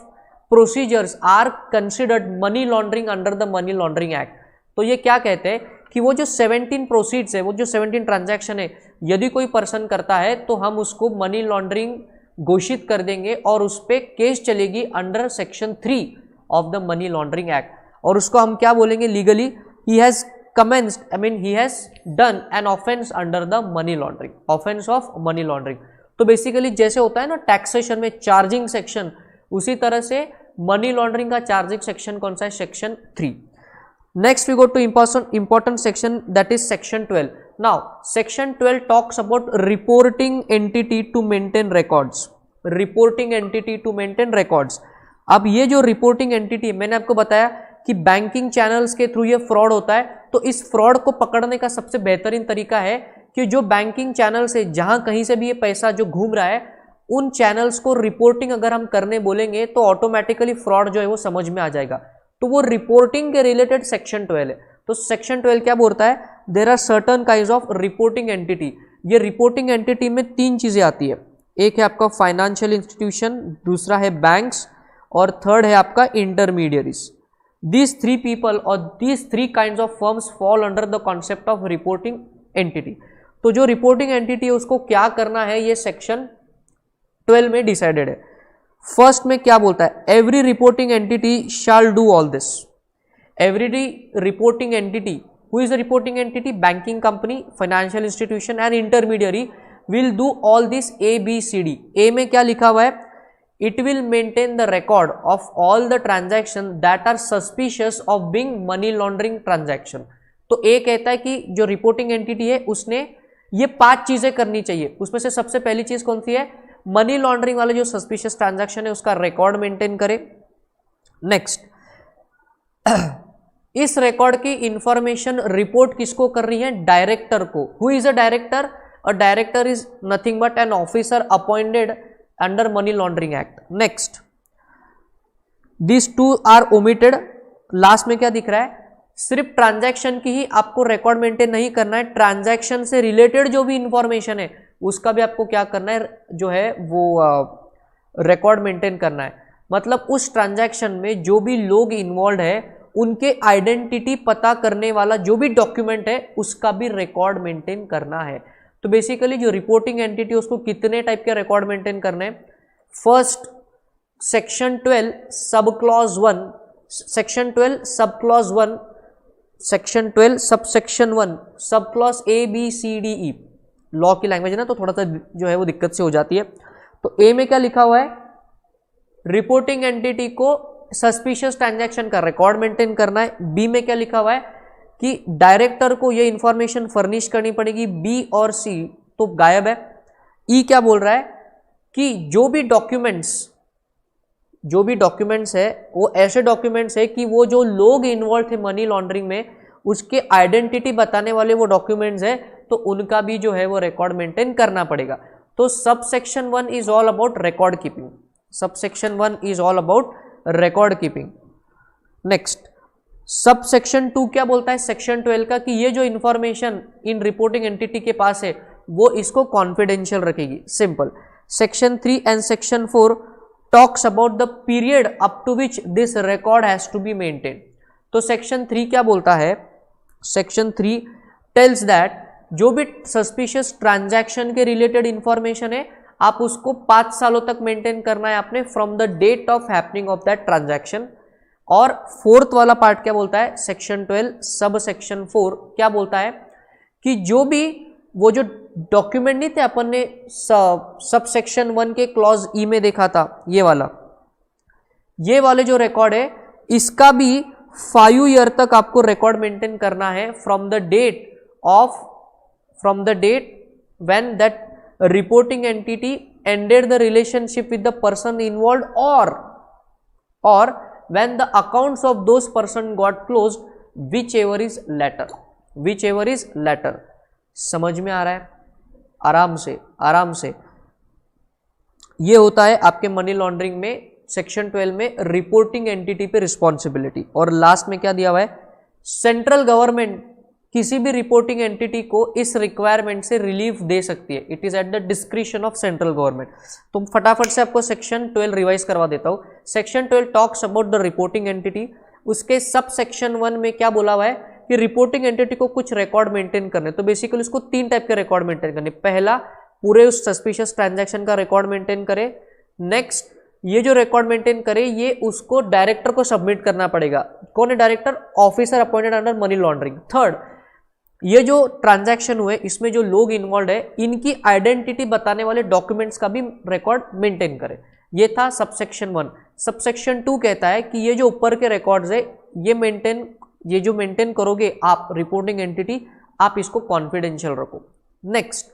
procedures are considered money laundering under the money laundering act. तो ये क्या कहते हैं कि वो जो 17 प्रोसीड्स है, वो जो 17 ट्रांजैक्शन है, यदि कोई पर्सन करता है तो हम उसको मनी लॉन्ड्रिंग घोषित कर देंगे और उस पर केस चलेगी under section 3 of the money laundering act. और उसको हम क्या बोलेंगे legally, he has commenced, I mean he has done an offense under the money laundering, offense of money laundering। तो बेसिकली जैसे होता है ना टैक्सेशन में चार्जिंग सेक्शन, उसी तरह से मनी लॉन्ड्रिंग का चार्जिंग सेक्शन कौन सा है, section 3। Next we go to important section, that is section 12। Now section 12 talks about reporting entity to maintain records, reporting entity to maintain records. अब ये जो रिपोर्टिंग एंटिटी, मैंने आपको बताया कि बैंकिंग चैनल्स के थ्रू ये फ्रॉड होता है, तो इस फ्रॉड को पकड़ने का सबसे बेहतरीन तरीका है कि जो बैंकिंग चैनल से जहां कहीं से भी ये पैसा जो घूम रहा है, उन चैनल्स को रिपोर्टिंग अगर हम करने बोलेंगे तो ऑटोमेटिकली फ्रॉड जो है वो समझ में आ जाएगा। तो वो रिपोर्टिंग के रिलेटेड सेक्शन 12 है। तो सेक्शन 12 क्या बोलता है, there are certain kinds of reporting entity. ये रिपोर्टिंग एंटिटी में 3 चीजें आती है, एक है आपका फाइनेंशियल इंस्टीट्यूशन, दूसरा है बैंक्स और थर्ड है आपका इंटरमीडियरीज। दीज 3 पीपल और these 3 kinds of firms fall under the concept of reporting entity. तो जो रिपोर्टिंग एंटिटी है उसको क्या करना है ये सेक्शन 12 में डिसाइडेड है। फर्स्ट में क्या बोलता है, every reporting entity shall do all this. Every reporting entity, who is the reporting entity, banking company, financial institution and intermediary will do all this A B C D. A में क्या लिखा हुआ है, it will maintain the record of all the transaction that are suspicious of being money laundering transaction. तो A कहता है कि जो रिपोर्टिंग एंटिटी है उसने ये 5 चीजें करनी चाहिए। उसमें से सबसे पहली चीज कौन सी है, मनी लॉन्ड्रिंग वाले जो सस्पिशियस ट्रांजैक्शन है उसका रिकॉर्ड मेंटेन करे। नेक्स्ट, इस रिकॉर्ड की इंफॉर्मेशन रिपोर्ट किसको कर रही है, डायरेक्टर को। Who is a director, a director is nothing but an officer appointed under money laundering act. Next, this 2 are omitted. Last में क्या दिख रहा है, सिर्फ ट्रांजैक्शन की ही आपको रिकॉर्ड मेंटेन नहीं करना है, ट्रांजैक्शन से रिलेटेड जो भी इंफॉर्मेशन है उसका भी आपको क्या करना है, जो है वो रिकॉर्ड मेंटेन करना है। मतलब उस ट्रांजैक्शन में जो भी लोग इन्वॉल्व है उनके आइडेंटिटी पता करने वाला जो भी डॉक्यूमेंट है उसका भी रिकॉर्ड मेंटेन करना है। तो बेसिकली जो रिपोर्टिंग एंटिटी उसको कितने टाइप के रिकॉर्ड मेंटेन करने हैं, first section 12 sub clause 1, section 12 sub clause 1, section 12 सब section 1 sub clause A B C D E. Law की लैंग्वेज है ना तो थोड़ा सा जो है वो दिक्कत से हो जाती है। तो ए में क्या लिखा हुआ है, रिपोर्टिंग एंटिटी को सस्पिशियस ट्रांजैक्शन का रिकॉर्ड मेंटेन करना है। बी में क्या लिखा हुआ है कि डायरेक्टर को ये इंफॉर्मेशन फर्निश करनी पड़ेगी। बी और सी तो गायब है। ई क्या बोल रहा है कि जो भी डॉक्यूमेंट्स है वो ऐसे डॉक्यूमेंट्स है कि वो जो लोग इन्वॉल्व थे मनी लॉन्ड्रिंग में उसके आइडेंटिटी बताने वाले वो डॉक्यूमेंट्स है, तो उनका भी जो है वो रिकॉर्ड मेंटेन करना पड़ेगा। तो सब section 1 is all about record keeping. सब section 1 is all about record keeping. Next, sub section 2 क्या बोलता है सेक्शन 12 का, कि ये जो इंफॉर्मेशन इन रिपोर्टिंग एंटिटी के पास है वो इसको कॉन्फिडेंशियल रखेगी। Simple. Section 3 and section 4 talks about the period up to which this record has to be maintain. तो सेक्शन 3 क्या बोलता है, सेक्शन 3 टेल्स दैट जो भी सस्पिशियस ट्रांजैक्शन के रिलेटेड इंफॉर्मेशन है आप उसको 5 सालों तक मेंटेन करना है आपने, from the date of happening of that transaction. और 4th वाला पार्ट क्या बोलता है, सेक्शन 12 सब सेक्शन 4 क्या बोलता है कि जो भी वो जो डॉक्यूमेंट नहीं थे अपन ने सब सेक्शन 1 के क्लॉज ई में देखा था, ये वाले जो रिकॉर्ड है इसका भी 5 ईयर तक आपको रिकॉर्ड मेंटेन करना है from the date when that reporting entity ended the relationship with the person involved or when the accounts of those person got closed, whichever is latter। समझ में आ रहा है, आराम से ये होता है आपके मनी लॉन्ड्रिंग में सेक्शन 12 में रिपोर्टिंग एंटिटी पे रिस्पॉन्सिबिलिटी। और लास्ट में क्या दिया हुआ है, सेंट्रल गवर्नमेंट किसी भी रिपोर्टिंग एंटिटी को इस रिक्वायरमेंट से रिलीफ दे सकती है। It is at the discretion of central government. तो फटाफट से आपको सेक्शन 12 रिवाइज करवा देता हूं। Section 12 talks about the reporting entity. उसके सब सेक्शन 1 में क्या बोला हुआ है कि रिपोर्टिंग एंटिटी को कुछ रिकॉर्ड मेंटेन करने। तो बेसिकली उसको 3 टाइप के रिकॉर्ड मेंटेन करने। पहला, पूरे उस सस्पिशियस ट्रांजैक्शन का रिकॉर्ड मेंटेन करे। नेक्स्ट, ये जो रिकॉर्ड मेंटेन करे ये उसको डायरेक्टर को सबमिट करना पड़ेगा। कौन है director, officer appointed under money laundering. Third, ये जो ट्रांजैक्शन हुए इसमें जो लोग इन्वॉल्व है इनकी आइडेंटिटी बताने वाले डॉक्यूमेंट्स का भी रिकॉर्ड मेंटेन करे। ये था सबसेक्शन 1। सबसेक्शन 2 कहता है कि ये जो ऊपर के रिकॉर्ड्स है ये जो मेंटेन करोगे आप रिपोर्टिंग एंटिटी, आप इसको कॉन्फिडेंशियल रखो। नेक्स्ट,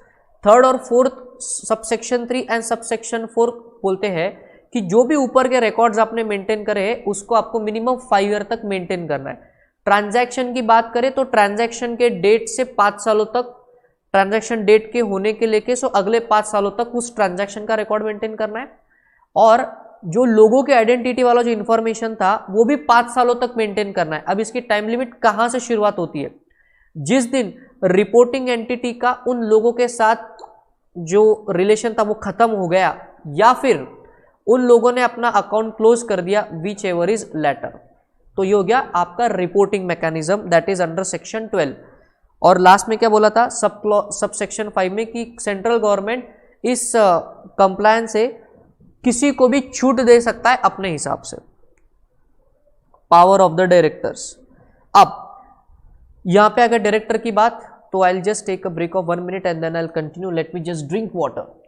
थर्ड और फोर्थ सबसेक्शन 3 एंड सबसेक्शन 4 बोलते हैं कि जो भी ऊपर के रिकॉर्ड्स आपने मेंटेन करे हैं उसको आपको मिनिमम 5 ईयर तक मेंटेन करना है। ट्रांजैक्शन की बात करें तो ट्रांजैक्शन के डेट से 5 सालों तक ट्रांजैक्शन डेट के होने के लेके, सो अगले 5 सालों तक उस ट्रांजैक्शन का रिकॉर्ड मेंटेन करना है। और जो लोगों के आइडेंटिटी वाला जो इन्फॉर्मेशन था वो भी 5 सालों तक मेंटेन करना है। अब इसकी टाइम लिमिट कहां से शुरुआत होती है? जिस दिन रिपोर्टिंग एंटिटी का उन लोगों के साथ जो रिलेशन था वो खत्म हो गया, या फिर उन लोगों ने अपना अकाउंट क्लोज कर दिया, विच एवर इज लेटर। तो ये हो गया आपका reporting mechanism, that is under section 12। और लास्ट में क्या बोला था सब सेक्शन 5 में कि सेंट्रल गवर्नमेंट इस कंप्लायंस से किसी को भी छूट दे सकता है अपने हिसाब से, पावर ऑफ द डायरेक्टर्स। अब यहां पे अगर डायरेक्टर की बात, तो I will just take a break of 1 minute and then I will continue. Let me just drink water.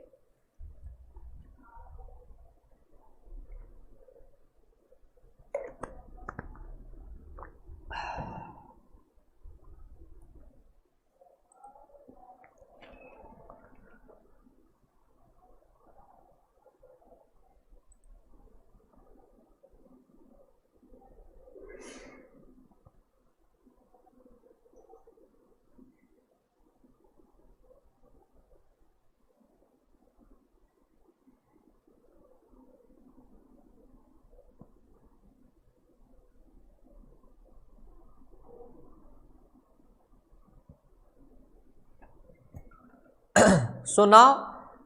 So now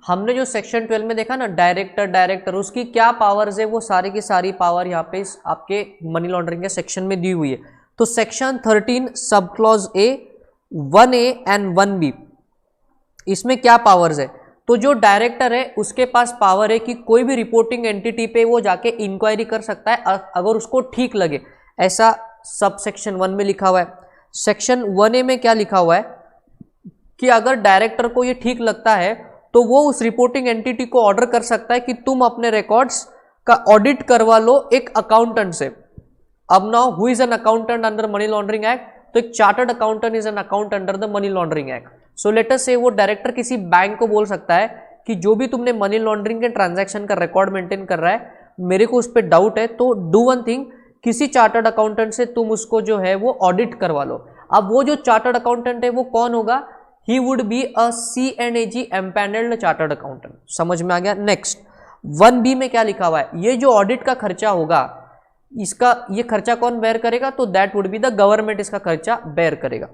हमने जो सेक्शन 12 में देखा ना, डायरेक्टर उसकी क्या पावर्स है, वो सारी की सारी पावर यहाँ पे इस आपके मनी लॉन्ड्रिंग के सेक्शन में दी हुई है। तो section 13 sub clause A 1A and 1B, इसमें क्या पावर्स है? तो जो डायरेक्टर है उसके पास पावर है कि कोई भी रिपोर्टिंग एंटिटी पे वो जाके इंक्वायरी कर सकता है अगर उसको ठीक लगे, ऐसा सब सेक्शन 1 में लिखा हुआ है। सेक्शन 1A में क्या लिखा हुआ है कि अगर डायरेक्टर को ये ठीक लगता है तो वो उस रिपोर्टिंग एंटिटी को ऑर्डर कर सकता है कि तुम अपने रिकॉर्ड्स का ऑडिट करवा लो एक अकाउंटेंट से। अब now who is an accountant under money laundering act? तो एक chartered accountant is an account under the money laundering act. So let us से वो डायरेक्टर किसी बैंक को बोल सकता है कि जो भी तुमने मनी लॉन्ड्रिंग के ट्रांजैक्शन का रिकॉर्ड मेंटेन कर रहा है, मेरे को उस पर डाउट है, तो डू वन थिंग, किसी चार्टर्ड अकाउंटेंट से तुम उसको जो है वो ऑडिट करवा लो। अब वो जो चार्टर्ड अकाउंटेंट है वो कौन होगा? He would be a CNAG empanelled chartered accountant. समझ में आ गया? नेक्स्ट 1B में क्या लिखा हुआ है? ये जो ऑडिट का खर्चा होगा, इसका ये खर्चा कौन बेयर करेगा? तो that would be the government इसका खर्चा बेयर करेगा।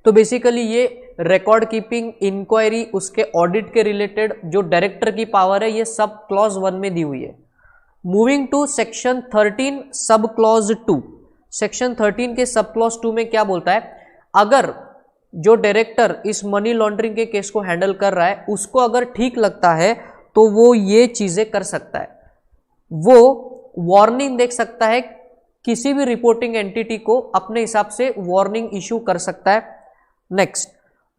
तो बेसिकली ये रिकॉर्ड कीपिंग, इंक्वायरी, उसके ऑडिट के रिलेटेड जो डायरेक्टर की पावर है, ये सब क्लॉज 1 में दी हुई है। Moving to section 13 sub clause 2। Section 13 के सब क्लॉज 2 में क्या बोलता है? अगर जो डायरेक्टर इस मनी लॉन्ड्रिंग के केस को हैंडल कर रहा है उसको अगर ठीक लगता है तो वो ये चीजें कर सकता है। वो वार्निंग देख सकता है, किसी भी रिपोर्टिंग एंटिटी को अपने हिसाब से वार्निंग इशू कर सकता है। नेक्स्ट,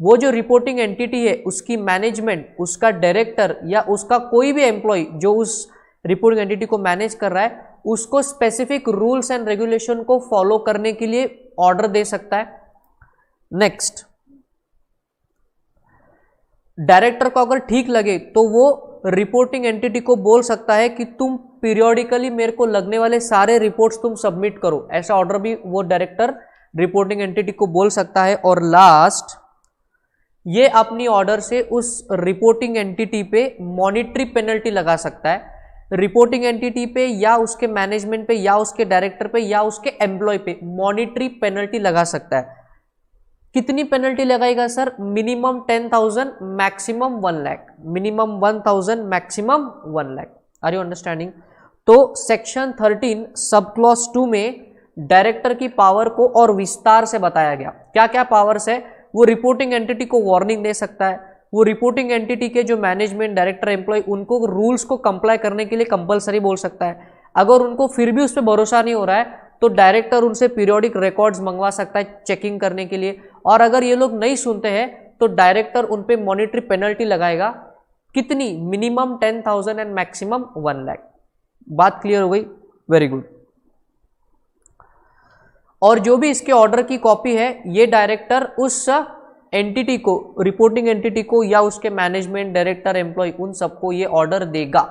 वो जो रिपोर्टिंग एंटिटी है उसकी मैनेजमेंट, उसका डायरेक्टर या उसका कोई भी एम्प्लॉय जो उस रिपोर्टिंग एंटिटी को मैनेज कर रहा है, उसको स्पेसिफिक रूल्स एंड रेगुलेशन को फॉलो करने के लिए ऑर्डर दे सकता है। नेक्स्ट, डायरेक्टर को अगर ठीक लगे तो वो रिपोर्टिंग एंटिटी को बोल सकता है कि तुम पीरियोडिकली मेरे को लगने वाले सारे रिपोर्ट्स तुम सबमिट करो, ऐसा ऑर्डर भी वो डायरेक्टर रिपोर्टिंग एंटिटी को बोल सकता है। और लास्ट, ये अपनी ऑर्डर से उस रिपोर्टिंग एंटिटी पे मॉनिटरी पेनल्टी लगा सकता है, रिपोर्टिंग एंटिटी पे या उसके मैनेजमेंट पे या उसके डायरेक्टर पे या उसके एम्प्लॉय पे मॉनिटरी पेनल्टी लगा सकता है। कितनी पेनल्टी लगाएगा सर? Minimum 10,000, maximum 1 lakh, minimum 1,000, maximum 1 lakh. Are you understanding? तो सेक्शन 13 सब क्लॉज 2 में डायरेक्टर की पावर को और विस्तार से बताया गया। क्या क्या पावर्स है? वो रिपोर्टिंग एंटिटी को वार्निंग दे सकता है, वो रिपोर्टिंग एंटिटी के जो मैनेजमेंट, डायरेक्टर, एम्प्लॉय, उनको रूल्स को कंप्लाई करने के लिए कंपलसरी बोल सकता है। अगर उनको फिर भी उस पर भरोसा नहीं हो रहा है तो डायरेक्टर उनसे पीरियोडिक रिकॉर्ड्स मंगवा सकता है चेकिंग करने के लिए। और अगर ये लोग नहीं सुनते हैं तो डायरेक्टर उन पे मॉनिटरी पेनल्टी लगाएगा। कितनी? Minimum 10,000 and maximum 1 lakh. बात क्लियर हो गई? Very good. और जो भी इसके ऑर्डर की कॉपी है, ये डायरेक्टर उस एंटिटी को, रिपोर्टिंग एंटिटी को या उसके मैनेजमेंट, डायरेक्टर, एम्प्लॉय, उन सबको ये ऑर्डर देगा।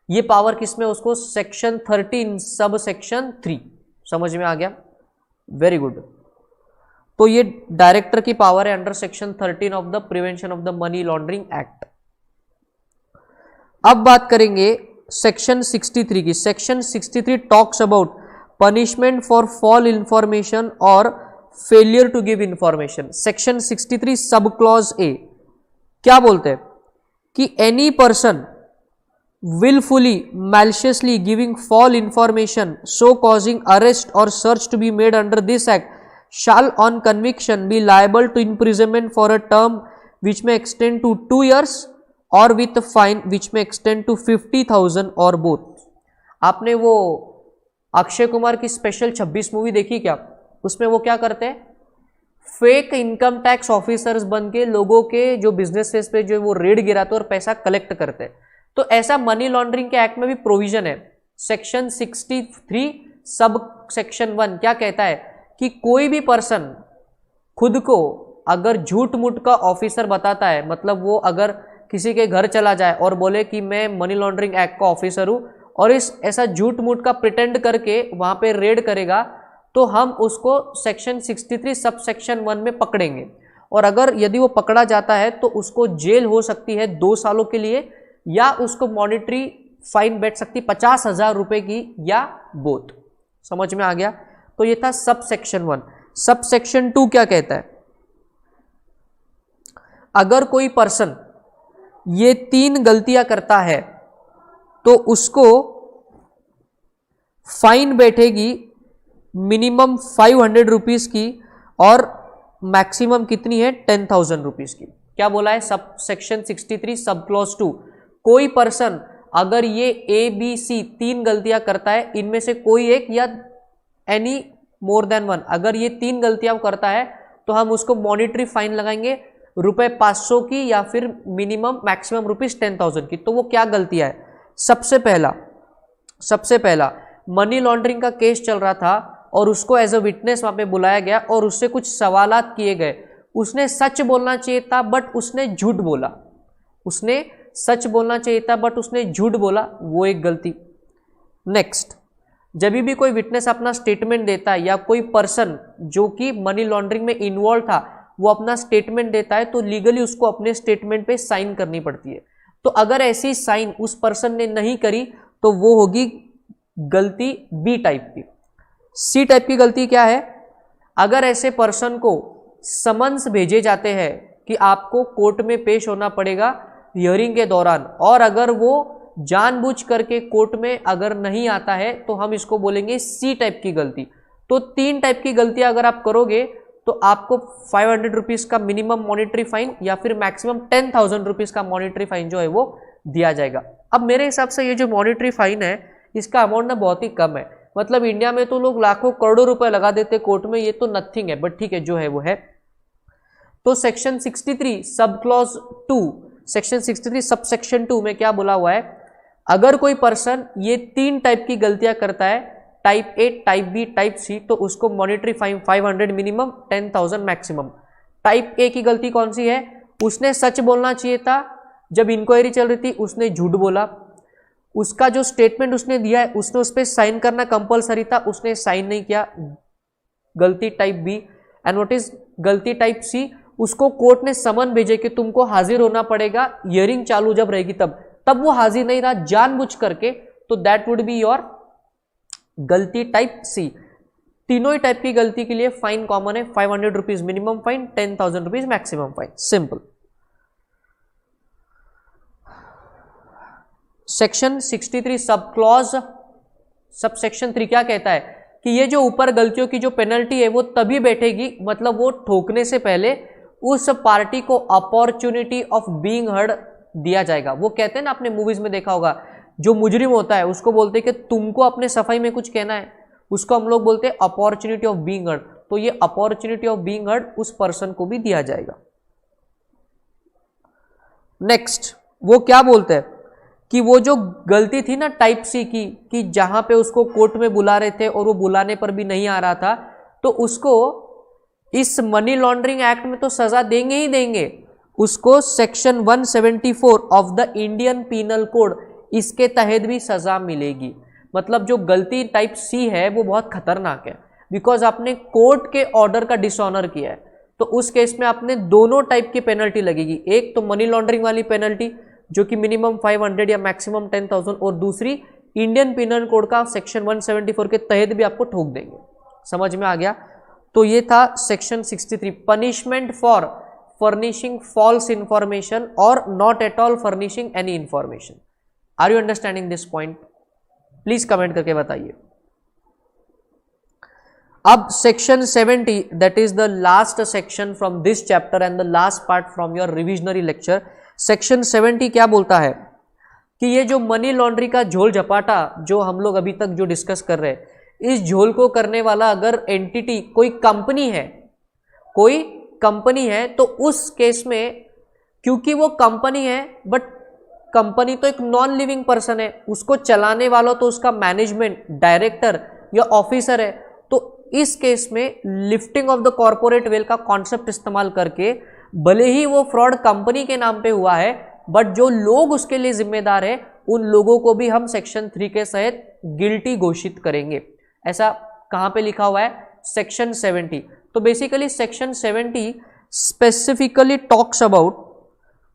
ये पावर किसमें? उसको सेक्शन 13 सब सेक्शन 3। समझ में आ गया? Very good. तो ये डायरेक्टर की पावर है under section 13 of the prevention of the money laundering act. अब बात करेंगे सेक्शन 63 की। Section 63 talks about punishment for fall information और failure to give information. Section 63 sub clause A क्या बोलते हैं कि any person willfully maliciously giving false information so causing arrest or search to be made under this act shall on conviction be liable to imprisonment for a term which may extend to 2 years or with a fine which may extend to 50,000 or both। आपने वो अक्षय कुमार की special 26 movie देखी क्या? उसमें वो क्या करते हैं, फेक इनकम टैक्स ऑफिसर्स बन के लोगों के जो बिजनेसेस पे जो वो रेड गिराते और पैसा कलेक्ट करते हैं। तो ऐसा मनी लॉन्ड्रिंग के एक्ट में भी प्रोविजन है। सेक्शन 63 सब सेक्शन 1 क्या कहता है कि कोई भी पर्सन खुद को अगर झूठ मूठ का ऑफिसर बताता है, मतलब वो अगर किसी के घर चला जाए और बोले कि मैं मनी लॉन्ड्रिंग एक्ट का ऑफिसर हूं और इस ऐसा झूठ मूठ का प्रिटेंड करके वहां पे रेड करेगा, तो हम उसको सेक्शन 63 सब सेक्शन 1 में पकड़ेंगे। और अगर यदि वो पकड़ा जाता है तो उसको जेल हो सकती है 2 सालों के लिए, या उसको मॉनिटरी फाइन बैठ सकती 50,000 रुपए की, या बोथ। समझ में आ गया? तो ये था सब सेक्शन 1। सब सेक्शन 2 क्या कहता है, अगर कोई पर्सन ये 3 गलतियां करता है तो उसको फाइन बैठेगी मिनिमम 500 रुपीज की और मैक्सिमम कितनी है 10,000 रुपीज की। क्या बोला है सब सेक्शन 63 सब क्लॉज 2, कोई पर्सन अगर ये ABC 3 गलतियां करता है, इनमें से कोई एक या एनी मोर देन 1, अगर ये 3 गलतियां करता है तो हम उसको मॉनिटरी फाइन लगाएंगे रुपए 500 की या फिर मिनिमम मैक्सिमम रुपीज 10,000 की। तो वो क्या गलतियां है? सबसे पहला मनी लॉन्ड्रिंग का केस चल रहा था और उसको एज अ विटनेस वहां पे बुलाया गया और उससे कुछ सवालात किए गए। उसने सच बोलना चाहिए था बट उसने झूठ बोला। उसने सच बोलना चाहिए था बट उसने झूठ बोला, वो एक गलती। नेक्स्ट, जब भी कोई विटनेस अपना स्टेटमेंट देता है या कोई पर्सन जो कि मनी लॉन्ड्रिंग में इन्वॉल्व था वो अपना स्टेटमेंट देता है तो लीगली उसको अपने स्टेटमेंट पे साइन करनी पड़ती है। तो अगर ऐसी साइन उस पर्सन ने नहीं करी तो वो होगी गलती बी टाइप की। सी टाइप की गलती क्या है, अगर ऐसे पर्सन को समन्स भेजे जाते हैं कि आपको कोर्ट में पेश होना पड़ेगा हियरिंग के दौरान, और अगर वो जानबूझ करके कोर्ट में अगर नहीं आता है तो हम इसको बोलेंगे सी टाइप की गलती। तो 3 टाइप की गलतियां अगर आप करोगे तो आपको 500 रुपीज का मिनिमम मॉनिटरी फाइन या फिर मैक्सिमम 10,000 रुपीज का मॉनिटरी फाइन जो है वो दिया जाएगा। अब मेरे हिसाब से ये जो मॉनिटरी फाइन है इसका अमाउंट ना बहुत ही कम है, मतलब इंडिया में तो लोग लाखों करोड़ों रुपए लगा देते कोर्ट में, ये तो नथिंग है, बट ठीक है जो है वो है। तो section 63 sub clause 2, section 63 sub section 2 में क्या बोला हुआ है, अगर कोई पर्सन ये 3 टाइप की गलतियां करता है, type A, type B, type C, तो उसको monetary fine 500 minimum, 10,000 maximum. Type A की गलती कौन सी है, उसने सच बोलना चाहिए था, जब इंक्वायरी चल रही थी उसने झूठ बोला, उसका जो स्टेटमेंट उसने दिया है उसने उस पर साइन करना कंपलसरी था, उसने साइन नहीं किया, गलती type B. And what is गलती टाइप सी, उसको कोर्ट ने समन भेजे कि तुमको हाजिर होना पड़ेगा, हियरिंग चालू जब रहेगी तब वो हाजिर नहीं रहा जानबूझ करके, तो दैट वुड बी योर गलती टाइप सी। तीनों ही टाइप की गलती के लिए फाइन कॉमन है, 500 rupees minimum fine, 10,000 rupees maximum fine, simple. Section 63 sub clause sub section 3 क्या कहता है कि ये जो ऊपर गलतियों की जो पेनल्टी है वो तभी बैठेगी, मतलब वो ठोकने से पहले उस पार्टी को अपॉर्चुनिटी ऑफ बीइंग हर्ड दिया जाएगा। वो कहते हैं ना, आपने मूवीज में देखा होगा, जो मुजरिम होता है उसको बोलते हैं कि तुमको अपने सफाई में कुछ कहना है, उसको हम लोग बोलते हैं अपॉर्चुनिटी ऑफ बीइंग हर्ड। तो ये अपॉर्चुनिटी ऑफ बीइंग हर्ड उस पर्सन को भी दिया जाएगा। नेक्स्ट, वो क्या बोलते हैं कि वो जो गलती थी ना टाइप सी की, कि जहां पे उसको कोर्ट में बुला रहे थे और वो बुलाने पर भी नहीं आ रहा था, तो उसको इस मनी लॉन्ड्रिंग एक्ट में तो सजा देंगे ही देंगे, उसको section 174 of the Indian penal code इसके तहत भी सजा मिलेगी। मतलब जो गलती टाइप सी है वो बहुत खतरनाक है। बिकॉज आपने कोर्ट के ऑर्डर का डिसऑनर किया है, तो उस केस में आपने दोनों टाइप की पेनल्टी लगेगी, एक तो मनी लॉन्ड्रिंग वाली पेनल्टी जो कि मिनिमम 500 या मैक्सिमम 10,000, और दूसरी इंडियन पिनल कोड का सेक्शन 174 के तहत भी आपको ठोक देंगे। समझ में आ गया? तो ये था section 63, punishment for furnishing false information और not at all furnishing any information. Are you understanding this point? Please comment करके बताइए। अब section 70, that is the last section from this chapter and the last part from your revisionary lecture. Section 70 क्या बोलता है कि ये जो money laundry का झोल झपाटा जो हम लोग अभी तक जो डिस्कस कर रहे हैं, इस झोल को करने वाला अगर एंटिटी कोई कंपनी है तो उस केस में, क्योंकि वो कंपनी है बट कंपनी तो एक नॉन लिविंग पर्सन है, उसको चलाने वाला तो उसका मैनेजमेंट, डायरेक्टर या ऑफिसर है, तो इस केस में lifting of the corporate veil का कॉन्सेप्ट इस्तेमाल करके, भले ही वो फ्रॉड कंपनी के नाम पे हुआ है बट जो लोग उसके लिए जिम्मेदार है उन लोगों को भी हम सेक्शन 3 के तहत गिल्टी घोषित करेंगे। ऐसा कहां पे लिखा हुआ है? सेक्शन 70। तो basically section 70 specifically talks about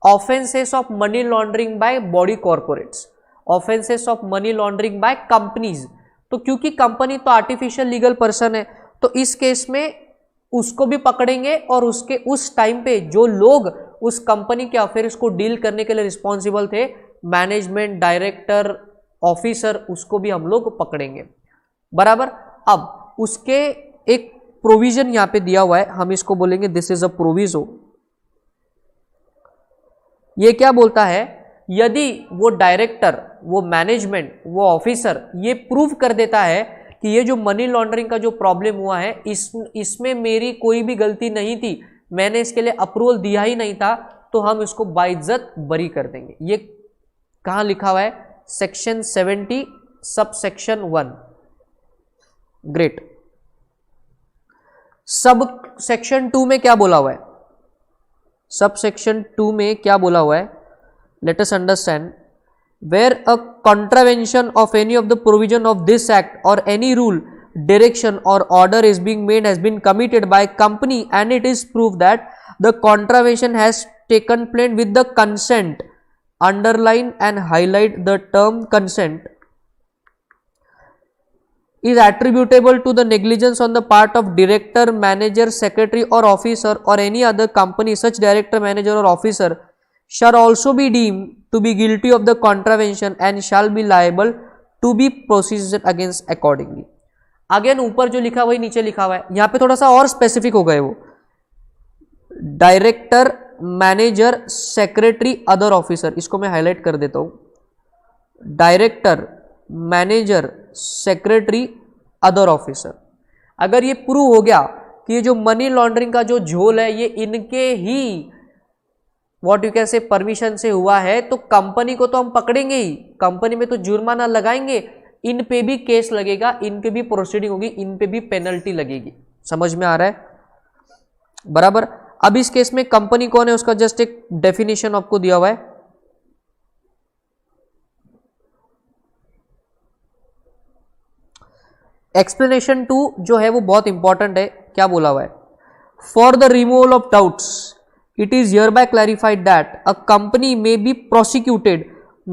offences of money laundering by body corporates, offences of money laundering by companies. तो क्योंकि कंपनी तो आर्टिफिशियल लीगल पर्सन है, तो इस केस में उसको भी पकड़ेंगे और उसके उस टाइम पे जो लोग उस कंपनी के अफेयर्स को डील करने के लिए रिस्पॉन्सिबल थे, मैनेजमेंट, डायरेक्टर, ऑफिसर, उसको भी हम लोग पकड़ेंगे। बराबर। अब उसके एक प्रोविजन यहां पे दिया हुआ है, हम इसको बोलेंगे दिस इज अ प्रोविजो। ये क्या बोलता है? यदि वो डायरेक्टर, वो मैनेजमेंट, वो ऑफिसर ये प्रूव कर देता है कि ये जो मनी लॉन्ड्रिंग का जो प्रॉब्लम हुआ है इसमें मेरी कोई भी गलती नहीं थी, मैंने इसके लिए अप्रूवल दिया ही नहीं था, तो हम इसको बाइज्जत बरी कर देंगे। ये कहां लिखा हुआ है? सेक्शन 70 सब सेक्शन 1। ग्रेट। सब सेक्शन 2 में क्या बोला हुआ है? सब सेक्शन 2 में क्या बोला हुआ है? Let us understand. Where a contravention of any of the provision of this act or any rule, direction or order is being made has been committed by company and it is proved that the contravention has taken place with the consent, underline and highlight the term consent, is attributable to the negligence on the part of director, manager, secretary or officer or any other company, such director, manager or officer shall also be deemed to be guilty of the contravention and shall be liable to be proceeded against accordingly। Again ऊपर जो लिखा वही नीचे लिखा हुआ है, यहां पे थोड़ा सा और स्पेसिफिक हो गए। वो director, manager, secretary, other officer, इसको मैं हाईलाइट कर देता हूं। Director, manager, secretary, other officer. अगर ये प्रूव हो गया कि ये जो मनी लॉन्ड्रिंग का जो झोल है ये इनके ही what you can say permission से हुआ है, तो कंपनी को तो हम पकड़ेंगे ही, कंपनी में तो जुर्माना लगाएंगे, इन पे भी केस लगेगा, इनके भी प्रोसीडिंग होगी, इन पे भी पेनल्टी लगेगी। समझ में आ रहा है? बराबर। अब इस केस में कंपनी कौन है उसका जस्ट एक डेफिनेशन आपको दिया हुआ है। एक्सप्लेनेशन 2 जो है वो बहुत इंपॉर्टेंट है। क्या बोला हुआ है? For the removal of doubts it is hereby clarified that a company may be prosecuted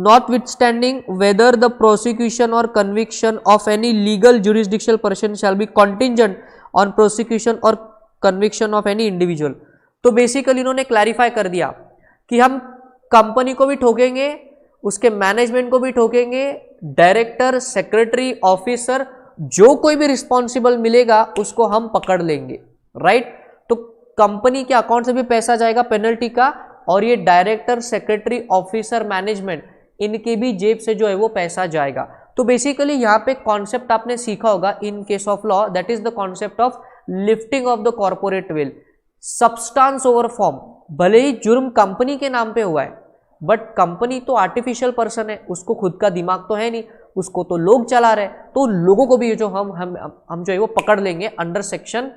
notwithstanding whether the prosecution or conviction of any legal jurisdictional person shall be contingent on prosecution or conviction of any individual। तो basically इन्होंने clarify कर दिया कि हम company को भी ठोकेंगे, उसके management को भी ठोकेंगे, डायरेक्टर, सेक्रेटरी, ऑफिसर, जो कोई भी रिस्पॉन्सिबल मिलेगा उसको हम पकड़ लेंगे। राइट। कंपनी के अकाउंट से भी पैसा जाएगा पेनल्टी का, और ये डायरेक्टर, सेक्रेटरी, ऑफिसर, मैनेजमेंट, इनके भी जेब से जो है वो पैसा जाएगा। तो बेसिकली यहाँ पे कॉन्सेप्ट आपने सीखा होगा इन case of law, that is the concept of lifting of the corporate veil, substance over form. भले ही जुर्म कंपनी के नाम पे हुआ है बट कंपनी तो आर्टिफिशियल पर्सन है, उसको खुद का दिमाग तो है नहीं, उसको तो लोग चला रहे, तो लोगों को भी जो हम जो है वो पकड़ लेंगे अंडर सेक्शन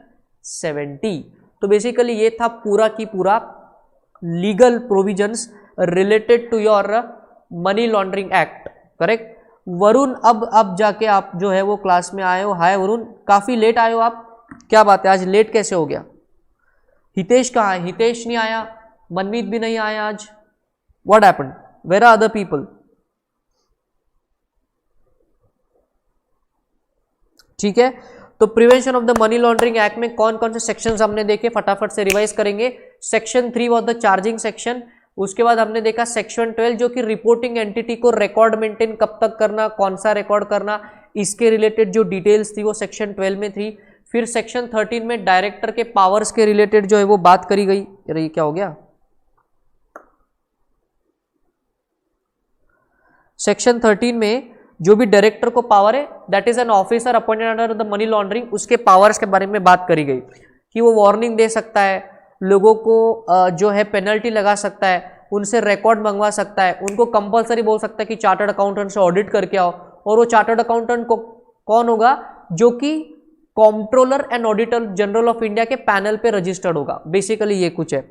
70। तो बेसिकली ये था पूरा की पूरा legal provisions related to your money laundering act. Correct. Varun, अब जाके आप जो है वो क्लास में आए हो। हाय वरुण, काफी लेट आए हो आप, क्या बात है, आज लेट कैसे हो गया? हितेश कहाँ है? हितेश नहीं आया, मनमीत भी नहीं आया आज। What happened? Where are other people? ठीक है, तो prevention of the money laundering act में कौन कौन से सेक्शंस हमने देखे, फटाफट से रिवाइज करेंगे। Section 3 was the charging section. उसके बाद हमने देखा सेक्शन 12 जो कि रिपोर्टिंग एंटिटी को रिकॉर्ड मेंटेन कब तक करना, कौन सा रिकॉर्ड करना, इसके रिलेटेड जो डिटेल्स थी वो सेक्शन 12 में थी। फिर सेक्शन 13 में डायरेक्टर के पावर्स के रिलेटेड जो है वो बात करी गई। अरे ये क्या हो गया? सेक्शन 13 में जो भी डायरेक्टर को पावर है, that is an officer appointed under the money laundering, उसके पावर्स के बारे में बात करी गई कि वो वार्निंग दे सकता है, लोगों को जो है पेनल्टी लगा सकता है, उनसे रिकॉर्ड मंगवा सकता है, उनको कंपलसरी बोल सकता है कि चार्टर्ड अकाउंटेंट से ऑडिट करके आओ। और वो चार्टर्ड अकाउंटेंट को कौन होगा? जो कि comptroller and auditor general of India के पैनल पे रजिस्टर्ड होगा। बेसिकली ये कुछ है।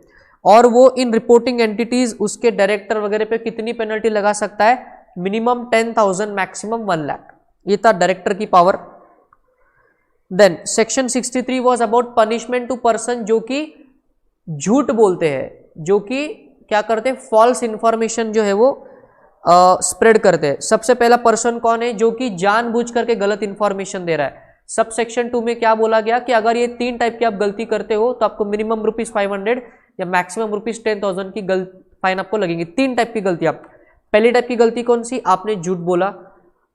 और वो इन रिपोर्टिंग एंटिटीज उसके डायरेक्टर वगैरह पे कितनी पेनल्टी लगा सकता है? Minimum 10,000, maximum 1 lakh. ये था डायरेक्टर की power. Then section 63 was about punishment to person जो कि झूठ बोलते हैं, जो कि क्या करते हैं, फॉल्स इंफॉर्मेशन जो है वो स्प्रेड करते हैं। सबसे पहला पर्सन कौन है? जो कि जानबूझ करके गलत इंफॉर्मेशन दे रहा है। सब सेक्शन 2 में क्या बोला गया कि अगर ये 3 टाइप की आप गलती करते हो तो आपको मिनिमम ₹500 या मैक्सिमम ₹10,000 की फाइन आपको लगेगी। 3 टाइप की गलती। आप पहली टाइप की गलती कौन सी? आपने झूठ बोला।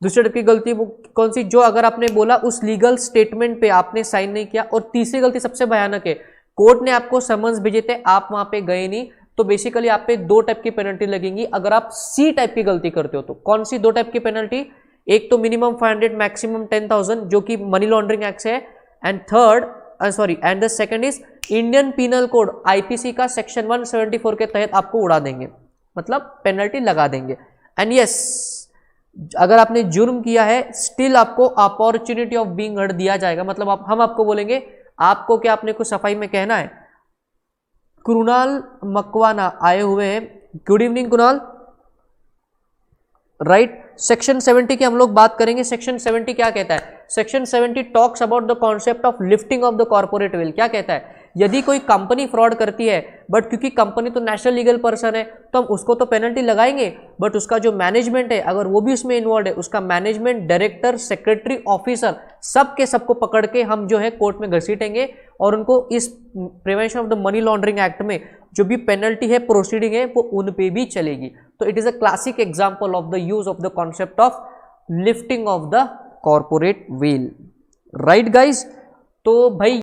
दूसरी टाइप की गलती वो कौन सी? जो अगर आपने बोला उस लीगल स्टेटमेंट पे आपने साइन नहीं किया। और तीसरी गलती सबसे भयानक है, कोर्ट ने आपको समन्स भेजे थे, आप वहां पे गए नहीं, तो बेसिकली आप पे 2 टाइप की पेनल्टी लगेंगी अगर आप सी टाइप की गलती करते हो। तो कौन सी 2 टाइप की पेनल्टी? एक तो मिनिमम 500, मैक्सिमम 10,000 जो कि मनी लॉन्ड्रिंग एक्ट है, and the second is Indian penal code IPC का सेक्शन 174 के तहत आपको उड़ा देंगे, मतलब पेनल्टी लगा देंगे। एंड यस, अगर आपने जुर्म किया है स्टिल आपको अपॉर्चुनिटी ऑफ बीइंग हर्ड दिया जाएगा। मतलब हम आपको बोलेंगे, आपको क्या अपने को सफाई में कहना है। कुणाल मकवाना आए हुए हैं, good evening Kunal. Right, section 70 की हम लोग बात करेंगे। सेक्शन 70 क्या कहता है? Section 70 talks about the concept of lifting of the corporate veil. क्या कहता है? यदि कोई कंपनी फ्रॉड करती है, बट क्योंकि कंपनी तो नेशनल लीगल पर्सन है तो हम उसको तो पेनल्टी लगाएंगे, बट उसका जो मैनेजमेंट है अगर वो भी उसमें इन्वॉल्व है, उसका मैनेजमेंट, डायरेक्टर, सेक्रेटरी, ऑफिसर, सब के सबको पकड़ के हम जो है कोर्ट में घसीटेंगे और उनको इस prevention of the money laundering act में जो भी पेनल्टी है, प्रोसीडिंग है, वो उन पे भी चलेगी। तो it is a classic example of the use of the concept of lifting of the corporate veil. Right guys, तो भाई